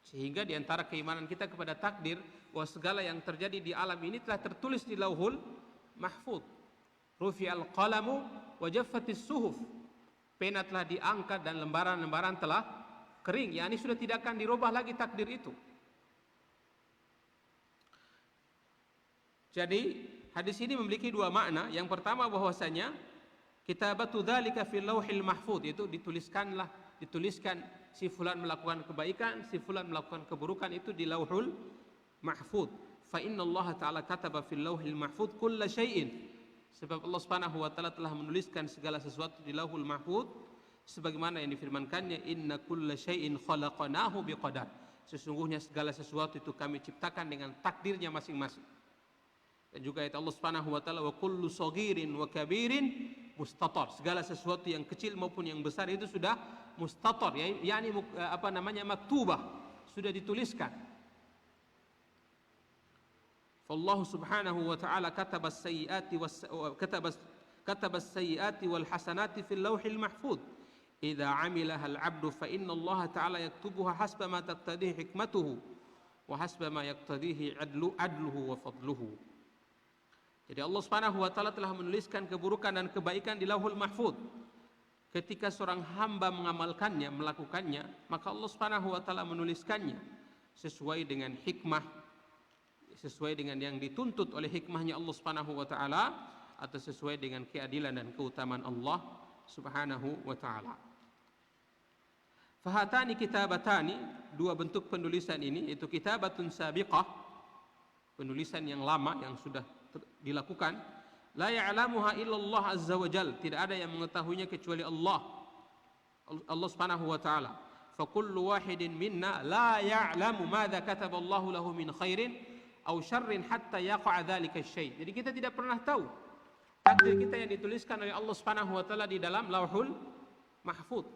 Sehingga di antara keimanan kita kepada takdir, bahwa segala yang terjadi di alam ini telah tertulis di Lauhul Mahfuz. Rufi'al qalamu wa jaffatis suhuf. Pena telah diangkat dan lembaran-lembaran telah kering, yakni sudah tidak akan dirubah lagi takdir itu. Jadi hadis ini memiliki 2 makna. Yang pertama bahwasanya kitabatu dzalika fil lauhil mahfuz, itu dituliskan si fulan melakukan kebaikan, si fulan melakukan keburukan itu di Lauhul Mahfuz. fa inna Allah ta'ala kataba fil lauhil mahfuz kulla syai'in. Sebab Allah Subhanahu wa taala telah menuliskan segala sesuatu di Lauhul Mahfuz sebagaimana yang difirmankannya, inna kulla syai'in khalaqnahu biqadar. Sesungguhnya segala sesuatu itu kami ciptakan dengan takdirnya masing-masing. Dan juga ayat Allah Subhanahu wa taala, wa kullu saghirin wa kabirin mustatar. Segala sesuatu yang kecil maupun yang besar itu sudah mustatar, yakni maktubah, sudah dituliskan. Allah Subhanahu wa taala kataba as-sayyi'ati wal hasanati fil lauhil mahfuz. Idza 'amilaha al-'abdu fa inna Allah ta'ala yaktubuha hasba ma taqtadihi hikmatuhu wa hasba ma yaqtadihi adluhu wa fadluhu. Jadi Allah Subhanahu wa taala telah menuliskan keburukan dan kebaikan di Lauhul Mahfuz. Ketika seorang hamba mengamalkannya, melakukannya, maka Allah Subhanahu wa taala menuliskannya sesuai dengan hikmah, sesuai dengan yang dituntut oleh hikmahnya Allah Subhanahu wa taala, atau sesuai dengan keadilan dan keutamaan Allah Subhanahu wa taala. Fahatani kitabatani, dua bentuk penulisan ini, yaitu kitabatun sabiqah, penulisan yang lama yang sudah dilakukan, la ya'lamuha illallah azza wa jal, tidak ada yang mengetahuinya kecuali Allah Subhanahu wa taala. Fa kullu wahidin minna la ya'lamu madza kataba Allahu lahu min khairin aw syarrin hatta yaqa'a dzalika syai'. Jadi kita tidak pernah tahu takdir kita yang dituliskan oleh Allah Subhanahu wa taala di dalam Lauhul Mahfuz.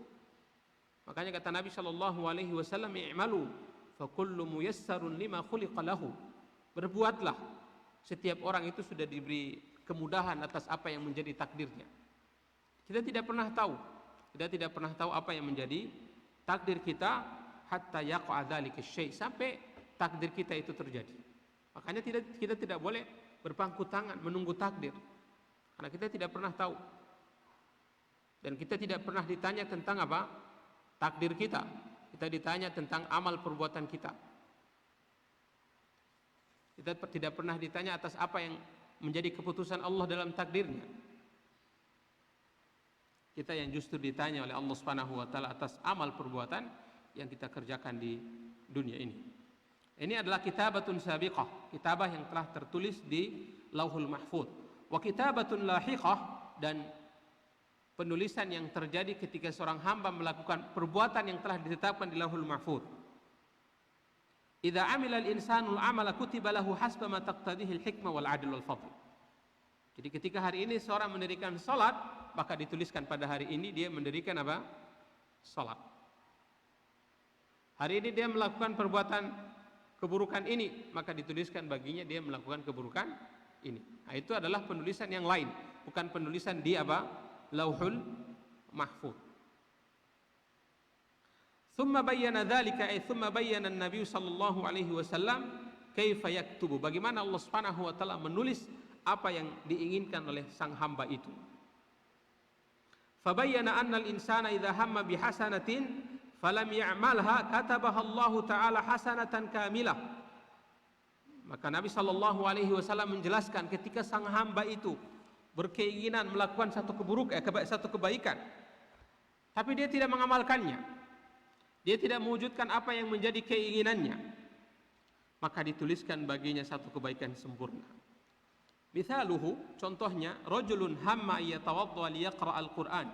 Makanya kata Nabi sallallahu alaihi wasallam, i'malu fa kullu muyassarun lima khuliqa lahu. Berbuatlah, setiap orang itu sudah diberi kemudahan atas apa yang menjadi takdirnya. Kita tidak pernah tahu, apa yang menjadi takdir kita hatta yaqa'a dzalika syai', sampai takdir kita itu terjadi. Makanya kita tidak boleh berpangku tangan menunggu takdir, karena kita tidak pernah tahu. Dan kita tidak pernah ditanya tentang apa? Takdir kita. Kita ditanya tentang amal perbuatan kita. Kita tidak pernah ditanya atas apa yang menjadi keputusan Allah dalam takdirnya. Kita yang justru ditanya oleh Allah Subhanahu wa taala atas amal perbuatan yang kita kerjakan di dunia ini. Ini adalah kitabatun sabiqah, kitabah yang telah tertulis di Lauhul Mahfuz. Wa kitabatun lahiqah, dan penulisan yang terjadi ketika seorang hamba melakukan perbuatan yang telah ditetapkan di Lauhul Mahfuz. Idza 'amila al-insanu al-'amala kutiba lahu hasba ma taqtadihi al-hikmah wal 'adl wal fadl. Jadi ketika hari ini seorang mendirikan salat, maka dituliskan pada hari ini dia mendirikan apa? Salat. Hari ini dia melakukan perbuatan keburukan ini, maka dituliskan baginya dia melakukan keburukan ini. Nah, itu adalah penulisan yang lain, bukan penulisan di apa? Lauhul Mahfuz. Thumma bayyana dzalika, thumma bayyana an-nabiy sallallahu alaihi wasallam kaifa yaktubu. Bagaimana Allah Subhanahu wa taala menulis apa yang diinginkan oleh sang hamba itu. Fa bayyana anna al-insana idza hamma bi hasanatin falam ya'malha katabaha Allah taala hasanatan kamilah. Maka Nabi sallallahu alaihi wasallam menjelaskan, ketika sang hamba itu berkeinginan melakukan satu kebaikan, tapi dia tidak mengamalkannya, dia tidak mewujudkan apa yang menjadi keinginannya, maka dituliskan baginya satu kebaikan sempurna. Mithaluhu, contohnya, rajulun hamma yatawadda liyaqra al-Qur'an.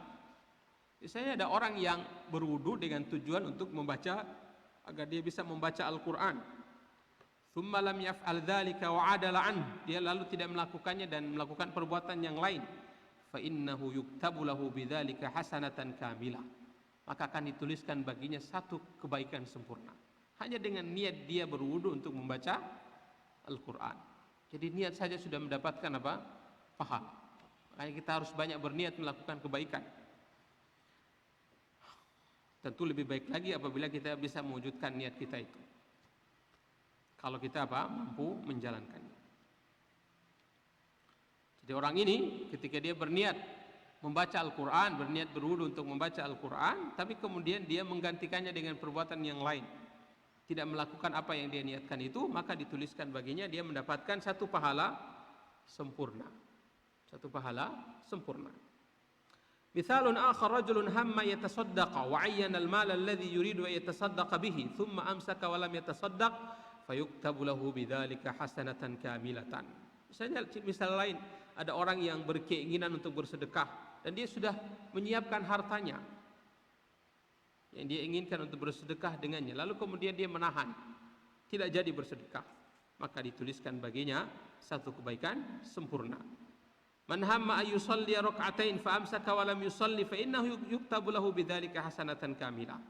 Misalnya ada orang yang berwudu dengan tujuan untuk membaca, agar dia bisa membaca Al-Quran. Thumma lam yaf'al dzalika wa 'adala anhu, dia lalu tidak melakukannya dan melakukan perbuatan yang lain. Fa innahu yuktabu lahu bidzalika hasanatan kamilah. Maka akan dituliskan baginya satu kebaikan sempurna. Hanya dengan niat dia berwudu untuk membaca Al-Quran. Jadi niat saja sudah mendapatkan apa? Pahala. Makanya kita harus banyak berniat melakukan kebaikan. Tentu lebih baik lagi apabila kita bisa mewujudkan niat kita itu, kalau kita mampu menjalankannya. Jadi orang ini ketika dia berniat membaca Al-Quran, berniat berwudu untuk membaca Al-Quran, tapi kemudian dia menggantikannya dengan perbuatan yang lain, tidak melakukan apa yang dia niatkan itu, maka dituliskan baginya dia mendapatkan satu pahala sempurna. Mithalun akhar, rajulun hamma yatasaddaqa wa 'ayyana al-mal alladhi yuridu an yatasaddaqa bihi thumma amsaka wa lam yatasaddaq fayuktabu lahu bidzalika hasanatan kamilatan. Misalnya misal lain, ada orang yang berkeinginan untuk bersedekah dan dia sudah menyiapkan hartanya yang dia inginkan untuk bersedekah dengannya, lalu kemudian dia menahan, tidak jadi bersedekah, maka dituliskan baginya satu kebaikan sempurna. Man hamma ay yusalli rak'atain fa amsaka wa lam yusalli fa innahu yuktabu lahu bidzalika hasanatan kamilah.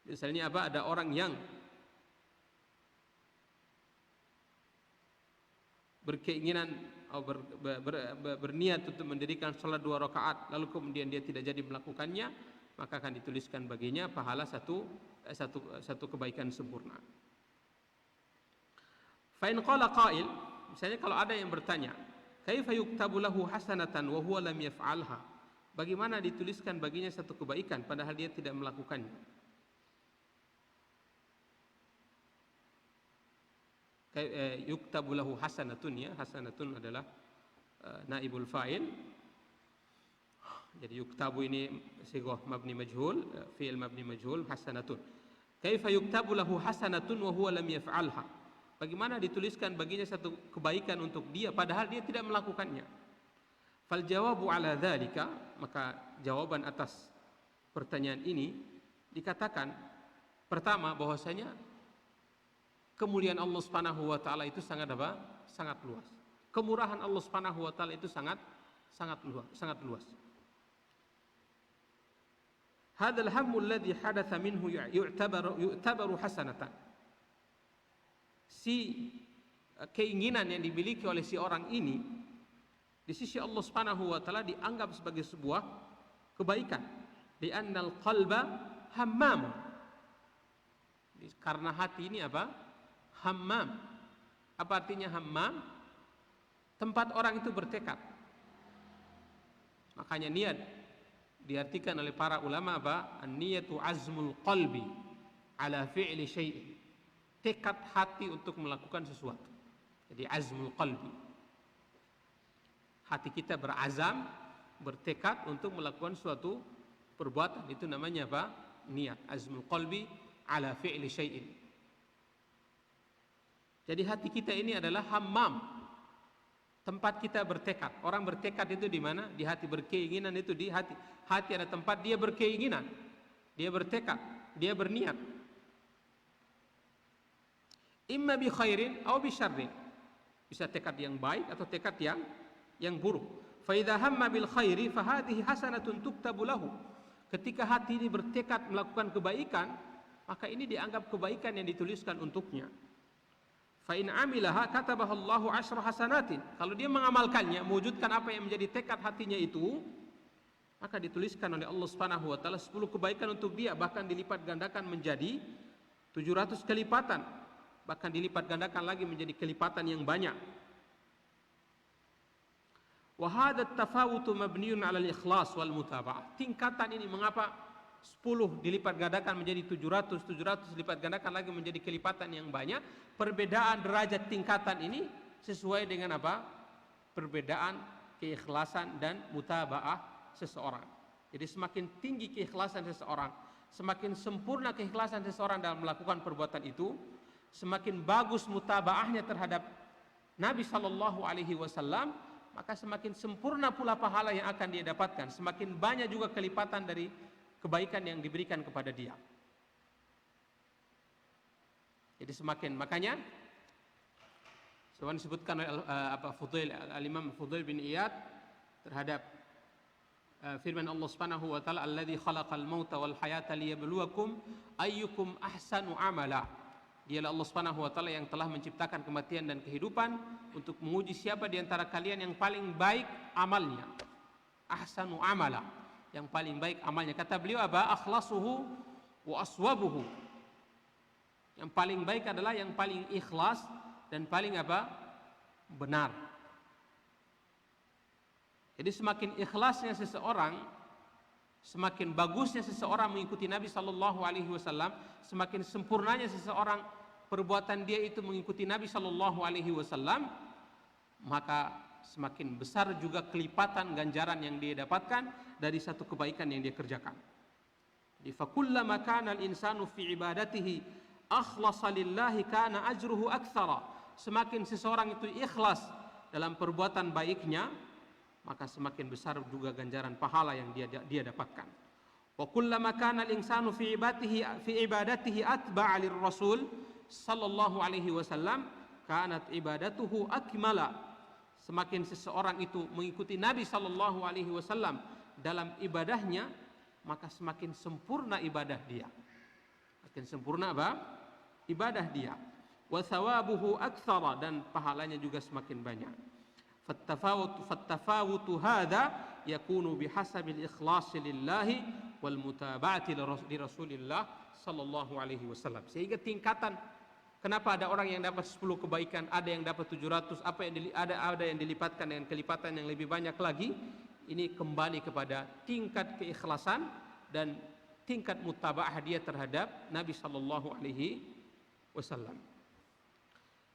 Misalnya apa? Ada orang yang berkeinginan atau berniat untuk mendirikan salat 2 rakaat, lalu kemudian dia tidak jadi melakukannya, maka akan dituliskan baginya pahala satu kebaikan sempurna. Fa in qala qail, misalnya kalau ada yang bertanya, kaifa yuktabu lahu hasanatan wa huwa lam yaf'alha? Bagaimana dituliskan baginya satu kebaikan padahal dia tidak melakukannya? Yuktabu lahu hasanatun, ya, hasanatun adalah naibul fa'il. Jadi yuktabu ini sighah mabni majhul, fi'il mabni majhul, hasanatun. Kaifa yuktabu lahu hasanatun wa huwa lam yaf'alha? Bagaimana dituliskan baginya satu kebaikan untuk dia padahal dia tidak melakukannya? Fal jawabu ala dzalika, maka jawaban atas pertanyaan ini dikatakan pertama bahwasanya kemuliaan Allah Subhanahu wa taala itu sangat apa? Sangat luas. Kemurahan Allah Subhanahu wa taala itu sangat luas. Hadzal hammu alladhi hadatsa minhu yu'tabaru hasanatan. Si keinginan yang dimiliki oleh si orang ini di sisi Allah Subhanahu wa taala dianggap sebagai sebuah kebaikan. Li'annal qalba hammam. Karena hati ini apa? Hammam. Apa artinya hammam? Tempat orang itu bertekad. Makanya niat diartikan oleh para ulama apa? An-niyatu azmul qalbi ala fi'li syai'in. Tekad hati untuk melakukan sesuatu. Jadi azmul qalbi. Hati kita berazam, bertekad untuk melakukan suatu perbuatan. Itu namanya apa? Niat. Azmul qalbi ala fi'li syai'in. Jadi hati kita ini adalah hammam. Tempat kita bertekad. Orang bertekad itu di mana? Di hati. Berkeinginan itu di hati. Hati ada tempat dia berkeinginan. Dia bertekad. Dia berniat. Imma bi khairin atau bi syarrin. Bisa tekad yang baik atau tekad yang buruk. Fa idza hamma bil khairi fa hadhihi hasanatun tuktabu lahu. Ketika hati ini bertekad melakukan kebaikan, maka ini dianggap kebaikan yang dituliskan untuknya. Fa in amilaha katabahallahu 10 hasanatin. Kalau dia mengamalkannya, mewujudkan apa yang menjadi tekad hatinya itu, maka dituliskan oleh Allah Subhanahu wa taala 10 kebaikan untuk dia, bahkan dilipat gandakan menjadi 700 kelipatan, bahkan dilipat gandakan lagi menjadi kelipatan yang banyak. Wa hadha at-tafawutu mabniun 'ala al-ikhlas wal mutaba'ah. Tingkatan ini mengapa 10 dilipat gandakan menjadi 700, 700 dilipat gandakan lagi menjadi kelipatan yang banyak? Perbedaan derajat tingkatan ini sesuai dengan apa? Perbedaan keikhlasan dan mutaba'ah seseorang. Jadi semakin tinggi keikhlasan seseorang, semakin sempurna keikhlasan seseorang dalam melakukan perbuatan itu, semakin bagus mutaba'ahnya terhadap Nabi sallallahu alaihi wasallam, maka semakin sempurna pula pahala yang akan dia dapatkan, semakin banyak juga kelipatan dari kebaikan yang diberikan kepada dia. Jadi semakin, makanya sebenarnya disebutkan oleh Al-Imam Fudail bin Iyad terhadap firman Allah Subhanahu wa taala, alladzi khalaqal mauta wal hayata liyabluwakum ayyukum ahsanu amala. Dialah Allah Subhanahu wa taala yang telah menciptakan kematian dan kehidupan untuk menguji siapa di antara kalian yang paling baik amalnya. Ahsanu amala, yang paling baik amalnya. Kata beliau apa? Akhlasuhu wa aswabuhu. Yang paling baik adalah yang paling ikhlas dan paling apa? Benar. Jadi semakin ikhlasnya seseorang, semakin bagusnya seseorang mengikuti Nabi sallallahu alaihi wasallam, semakin sempurnanya seseorang perbuatan dia itu mengikuti Nabi sallallahu alaihi wasallam, maka semakin besar juga kelipatan ganjaran yang dia dapatkan dari satu kebaikan yang dia kerjakan. Di fakullama kana al-insanu fi ibadatihi akhlasa lillahi kana ajruhu aktsara. Semakin seseorang itu ikhlas dalam perbuatan baiknya, maka semakin besar juga ganjaran pahala yang dia dapatkan. Wa kullama kana al-insanu fi ibadatihi atba'a lir-rasul sallallahu alaihi wasallam kanat ibadatuhu akmala. Semakin seseorang itu mengikuti Nabi sallallahu alaihi wasallam dalam ibadahnya, maka semakin sempurna ibadah dia. Makin sempurna apa? Ibadah dia. Wa thawabuhu aktsara, dan pahalanya juga semakin banyak. Fattafawutu hadza yakunu bihasabil ikhlasi lillahi wal mutaba'ati li Rasulillah sallallahu alaihi wasallam. Sehingga tingkatan, kenapa ada orang yang dapat 10 kebaikan, ada yang dapat 700, ada yang dilipatkan dengan kelipatan yang lebih banyak lagi, ini kembali kepada tingkat keikhlasan dan tingkat mutaba'ah dia terhadap Nabi sallallahu alaihi wasallam.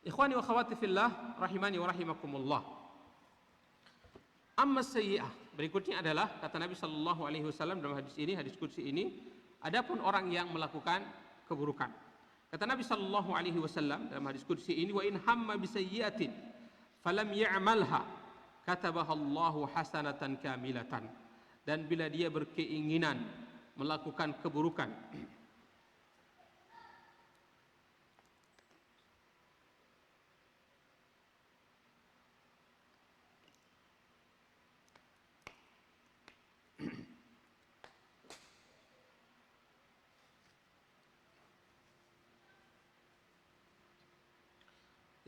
Ikhwani wa akhwati fillah rahimani wa rahimakumullah. Amma sayyi'ah, berikutnya adalah kata Nabi sallallahu alaihi wasallam dalam hadis qudsi ini, adapun orang yang melakukan keburukan. Kata Nabi sallallahu alaihi wasallam dalam hadis qudsi ini, wa in hamma bi sayyi'atin falam ya'malha katabaha Allahu hasanatan kamilatan. Dan bila dia berkeinginan melakukan keburukan,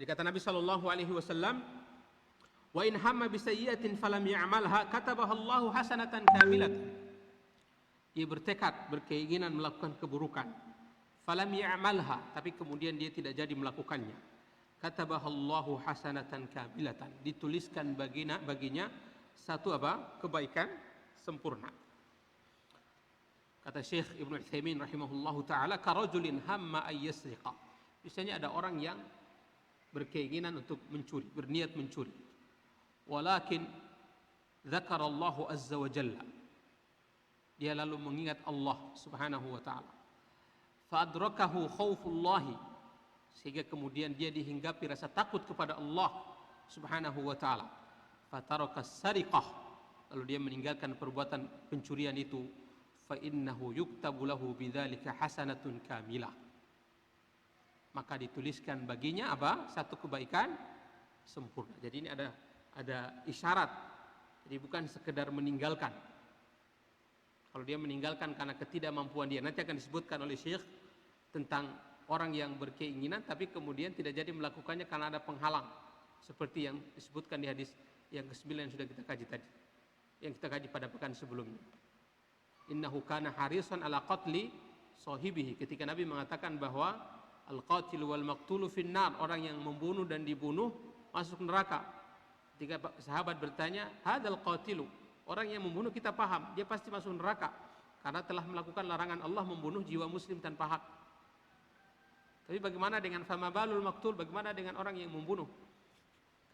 jadi kata Nabi sallallahu alaihi wasallam, wa in hamma bi sayyi'atin falam ya'malha katabaha Allahu hasanatan kamilatan. Dia bertekad, berkeinginan melakukan keburukan, falam ya'malha, tapi kemudian dia tidak jadi melakukannya, katabaha Allahu hasanatan kamilatan, dituliskan baginya satu apa? Kebaikan sempurna. Kata Syekh Ibnu Utsaimin rahimahullahu taala, karajulin hamma ay yasriqa. Misalnya ada orang yang berkeinginan untuk mencuri, berniat mencuri, walakin dzakara Allahu azza wa jalla, dia lalu mengingat Allah subhanahu wa ta'ala, fa adrakahu khaufullahi, sehingga kemudian dia dihinggapi rasa takut kepada Allah subhanahu wa ta'ala, fa taraka sariqah, lalu dia meninggalkan perbuatan pencurian itu, fa innahu yuktabu lahu bidzalika hasanatun kamilah, maka dituliskan baginya apa? Satu kebaikan sempurna. Jadi ini ada isyarat. Jadi bukan sekedar meninggalkan. Kalau dia meninggalkan karena ketidakmampuan dia, nanti akan disebutkan oleh Syekh tentang orang yang berkeinginan tapi kemudian tidak jadi melakukannya karena ada penghalang, seperti yang disebutkan di hadis yang ke-9 yang sudah kita kaji tadi, yang kita kaji pada pekan sebelumnya. Innahu kana harisan ala qatli sahibihi, ketika Nabi mengatakan bahwa al-qatil wal maqtulu finnar, orang yang membunuh dan dibunuh masuk neraka. Ketika sahabat bertanya, hadzal qatilu, orang yang membunuh kita paham, dia pasti masuk neraka karena telah melakukan larangan Allah membunuh jiwa muslim tanpa hak. Tapi bagaimana dengan fama balul maqtul, bagaimana dengan orang yang membunuh?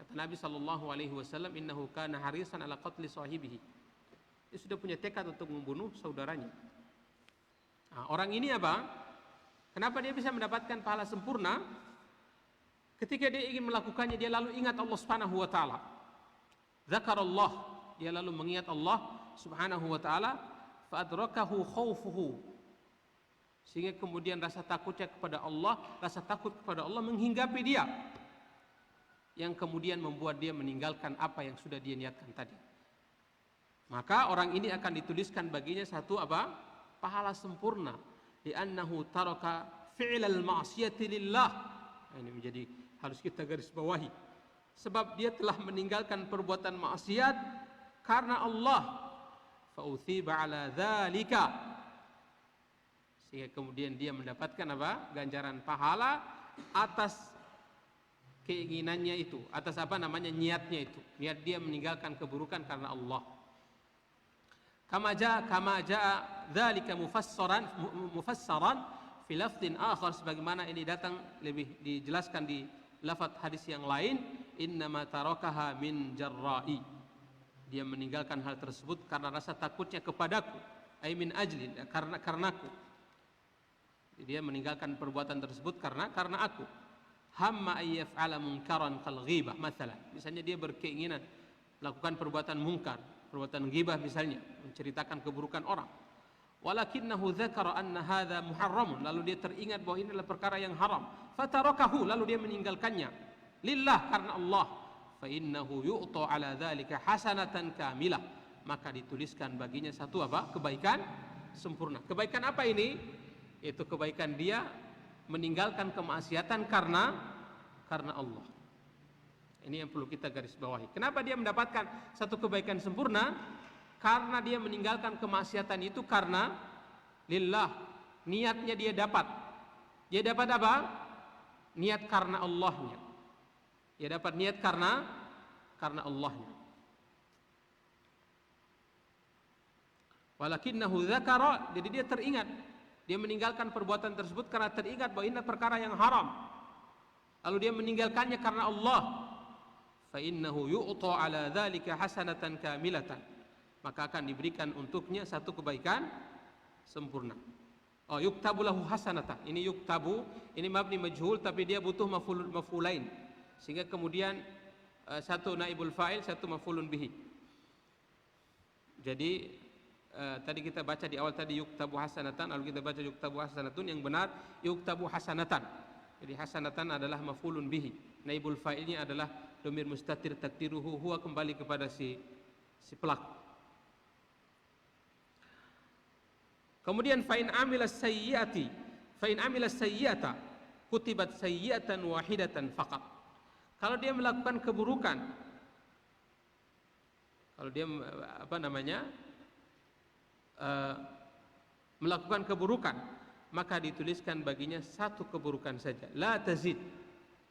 Kata Nabi sallallahu alaihi wasallam, innahu kana harisan ala qatli sahibihi. Dia sudah punya tekad untuk membunuh saudaranya. Nah, orang ini apa? Kenapa dia bisa mendapatkan pahala sempurna? Ketika dia ingin melakukannya, dia lalu ingat Allah subhanahu wa ta'ala. Zakarallah, dia lalu mengingat Allah subhanahu wa ta'ala. Fa'adrakahu khawfuhu, sehingga kemudian rasa takutnya kepada Allah, rasa takut kepada Allah menghinggapi dia, yang kemudian membuat dia meninggalkan apa yang sudah dia niatkan tadi. Maka orang ini akan dituliskan baginya satu apa? Pahala sempurna. Li'annahu taraka fi'lal ma'siyati lillah. Ini menjadi harus kita garis bawahi. Sebab dia telah meninggalkan perbuatan maksiat karena Allah. Fa'uthiba ala dzalika, sehingga kemudian dia mendapatkan apa? Ganjaran pahala atas keinginannya itu, atas apa namanya? Niatnya itu. Niat dia meninggalkan keburukan karena Allah. Kama jaa dzalika mufassaran fi lafdhin akhar, sebagaimana ini datang lebih dijelaskan di lafaz hadis yang lain, innama tarakaha min jarra'i, dia meninggalkan hal tersebut karena rasa takutnya kepadaku, ai min ajli, karenaku. Dia meninggalkan perbuatan tersebut karena aku. Hamma ayyaf'ala munkaran kal ghibah mathalan. Misalnya dia berkeinginan melakukan perbuatan mungkar, perbuatan ghibah misalnya, menceritakan keburukan orang. Walakinnahu dzakara anna hadza muharramun, lalu dia teringat bahwa ini adalah perkara yang haram. Fatarakahu, lalu dia meninggalkannya. Lillah, karena Allah. Fa innahu yu'ta ala dzalika hasanatan kamilah, maka dituliskan baginya satu apa? Kebaikan sempurna. Kebaikan apa ini? Itu kebaikan dia meninggalkan kemaksiatan karena Allah. Ini yang perlu kita garis bawahi. Kenapa dia mendapatkan satu kebaikan sempurna? Karena dia meninggalkan kemaksiatan itu karena lillah. Niatnya dia dapat. Dia dapat apa? Niat karena Allahnya. Dia dapat niat karena Allahnya. Walakinnahu dzakara, jadi dia teringat. Dia meninggalkan perbuatan tersebut karena teringat bahwa ini perkara yang haram. Lalu dia meninggalkannya karena Allah. Fa innahu yu'ta ala dzalika hasanatan kamilatan, maka akan diberikan untuknya satu kebaikan sempurna. Oh, yuktabu lahu hasanatan. Ini yuktabu, ini mabni majhul tapi dia butuh maf'ulain. Sehingga kemudian satu naibul fa'il, satu maf'ulun bihi. Jadi tadi kita baca di awal tadi yuktabu hasanatan, lalu kita baca yuktabu hasanatun, yang benar yuktabu hasanatan. Jadi hasanatan adalah maf'ulun bihi. Naibul fa'ilnya adalah dhamir mustatir takdiruhu huwa, kembali kepada si pelaku. Kemudian fa in amilas sayyi'ata kutibat sayyi'atan wahidatan faqat. Kalau dia melakukan keburukan, kalau dia melakukan keburukan, maka dituliskan baginya satu keburukan saja, la tazid,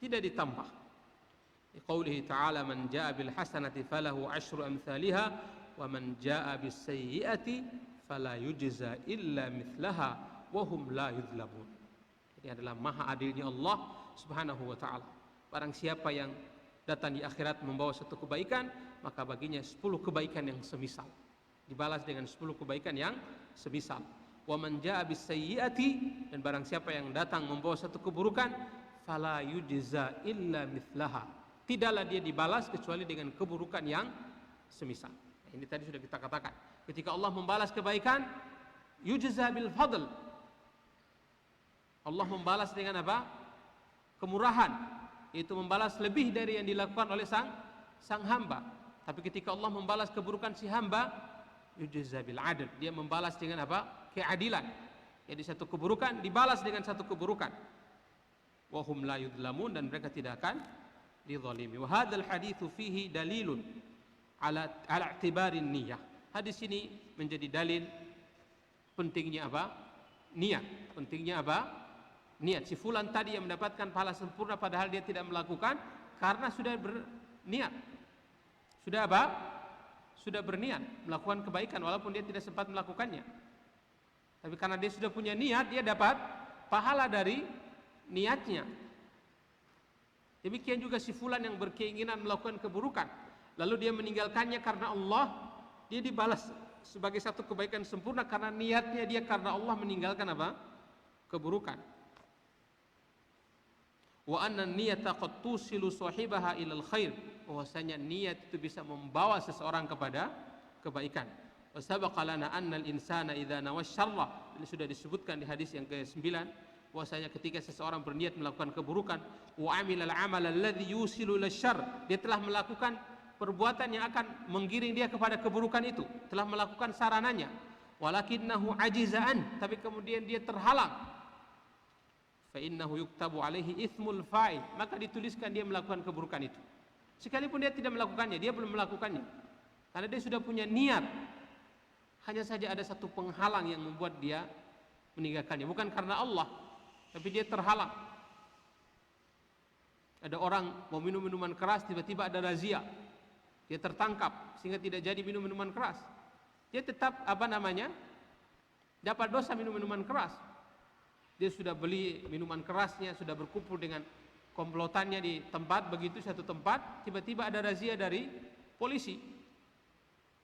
tidak ditambah. Qaulihi ta'ala, man jaa'a bil hasanati falahu asyru amsalha wa man jaa'a bis sayyi'ati fala yujza illa mithlaha wa hum la yuzlamun. Ini adalah maha adilnya Allah Subhanahu wa taala. Barang siapa yang datang di akhirat membawa satu kebaikan, maka baginya 10 kebaikan yang semisal, dibalas dengan 10 kebaikan yang semisal. Wa man jaa'a bis sayyi'ati, dan barang siapa yang datang membawa satu keburukan, fala yujza illa mithlaha, tidaklah dia dibalas kecuali dengan keburukan yang semisal. Ini tadi sudah kita katakan, ketika Allah membalas kebaikan, yujza bil fadl, Allah membalas dengan apa? Kemurahan, yaitu membalas lebih dari yang dilakukan oleh sang hamba. Tapi ketika Allah membalas keburukan si hamba, yujza bil adl, dia membalas dengan apa? Keadilan. Jadi satu keburukan dibalas dengan satu keburukan. Wa hum la yudlamun, dan mereka tidak akan dizalimi. Wa hadzal haditsu fihi dalilun ala i'tibarin niyyah. Hadis ini menjadi dalil pentingnya apa? Niat. Pentingnya apa? Niat. Si fulan tadi yang mendapatkan pahala sempurna padahal dia tidak melakukan karena sudah berniat. Sudah apa? Sudah berniat melakukan kebaikan walaupun dia tidak sempat melakukannya. Tapi karena dia sudah punya niat, dia dapat pahala dari niatnya. Demikian juga si fulan yang berkeinginan melakukan keburukan, lalu dia meninggalkannya karena Allah, dia dibalas sebagai satu kebaikan sempurna karena niatnya dia karena Allah meninggalkan apa? Keburukan. Wa anna niyata qad tusilu sahibaha ilal khair, bahwasanya niat itu bisa membawa seseorang kepada kebaikan. Wa sabaqa lana anna al-insana idza nawa syarra, ini sudah disebutkan di hadis yang ke-9, bahwasanya ketika seseorang berniat melakukan keburukan, wa amila al-amal alladhi yusilu ilasyarr, dia telah melakukan perbuatan yang akan menggiring dia kepada keburukan itu, telah melakukan sarananya, walakinnahu ajizaan, tapi kemudian dia terhalang, fa innahu yuktabu alaihi itsmul fa'il, maka dituliskan dia melakukan keburukan itu. Sekalipun dia tidak melakukannya, dia belum melakukannya, karena dia sudah punya niat. Hanya saja ada satu penghalang yang membuat dia meninggalkannya, bukan karena Allah, tapi dia terhalang. Ada orang mau minum minuman keras, tiba-tiba ada razia, dia tertangkap sehingga tidak jadi minum minuman keras. Dia tetap dapat dosa minum minuman keras. Dia sudah beli minuman kerasnya, sudah berkumpul dengan komplotannya di tempat begitu, satu tempat, tiba-tiba ada razia dari polisi.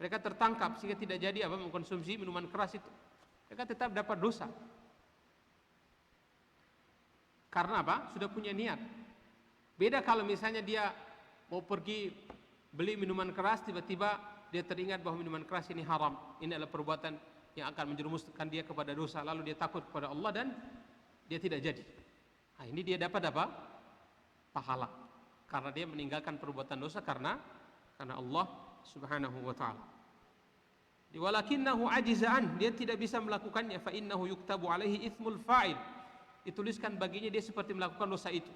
Mereka tertangkap sehingga tidak jadi mengkonsumsi minuman keras itu. Mereka tetap dapat dosa. Karena apa? Sudah punya niat. Beda kalau misalnya dia mau pergi beli minuman keras, tiba-tiba dia teringat bahwa minuman keras ini haram. Ini adalah perbuatan yang akan menjerumuskan dia kepada dosa. Lalu dia takut kepada Allah dan dia tidak jadi. Nah, ini dia dapat apa? Pahala. Karena dia meninggalkan perbuatan dosa karena Allah Subhanahu wa taala. Walakinnahu ajizan, dia tidak bisa melakukannya, fa innahu yuktabu alaihi itsmul fa'il. Dituliskan baginya dia seperti melakukan dosa itu.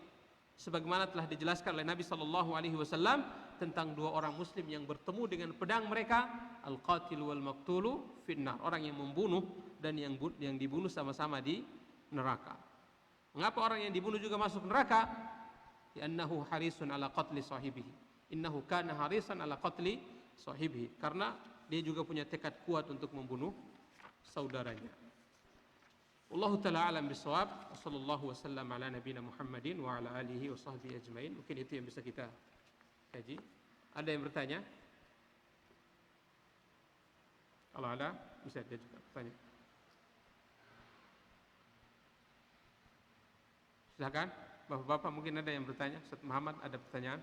Sebagaimana telah dijelaskan oleh Nabi sallallahu alaihi wasallam tentang dua orang muslim yang bertemu dengan pedang mereka, al-qatil wal maqtulu finnar, orang yang membunuh dan yang dibunuh sama-sama di neraka. Mengapa orang yang dibunuh juga masuk neraka? Li'annahu harisun ala qatli sahibihi. Innahu kana harisan ala qatli sahibihi. Karena dia juga punya tekad kuat untuk membunuh saudaranya. Wallahu ta'ala alam bisawab. Wassallallahu wasallam ala nabiyina Muhammadin wa ala alihi wa sahbihi ajmain. Mungkin itu yang bisa kita kaji. Ada yang bertanya? Kalau ada, bisa dia juga bertanya. Silakan, Bapak-bapak mungkin ada yang bertanya. Ustaz Muhammad ada pertanyaan?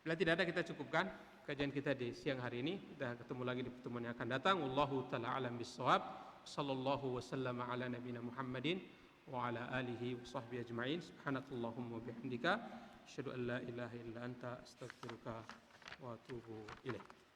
Bila tidak ada, kita cukupkan kajian kita di siang hari ini. Kita ketemu lagi di pertemuan yang akan datang. Wallahu ta'ala alam bisawab. Sallallahu wasallam ala nabiyina Muhammadin wa ala alihi wa sahbihi ajma'in. Subhanakallahumma wa bihamdika asyhadu an la ilaha illa anta astaghfiruka wa atubu ilaik.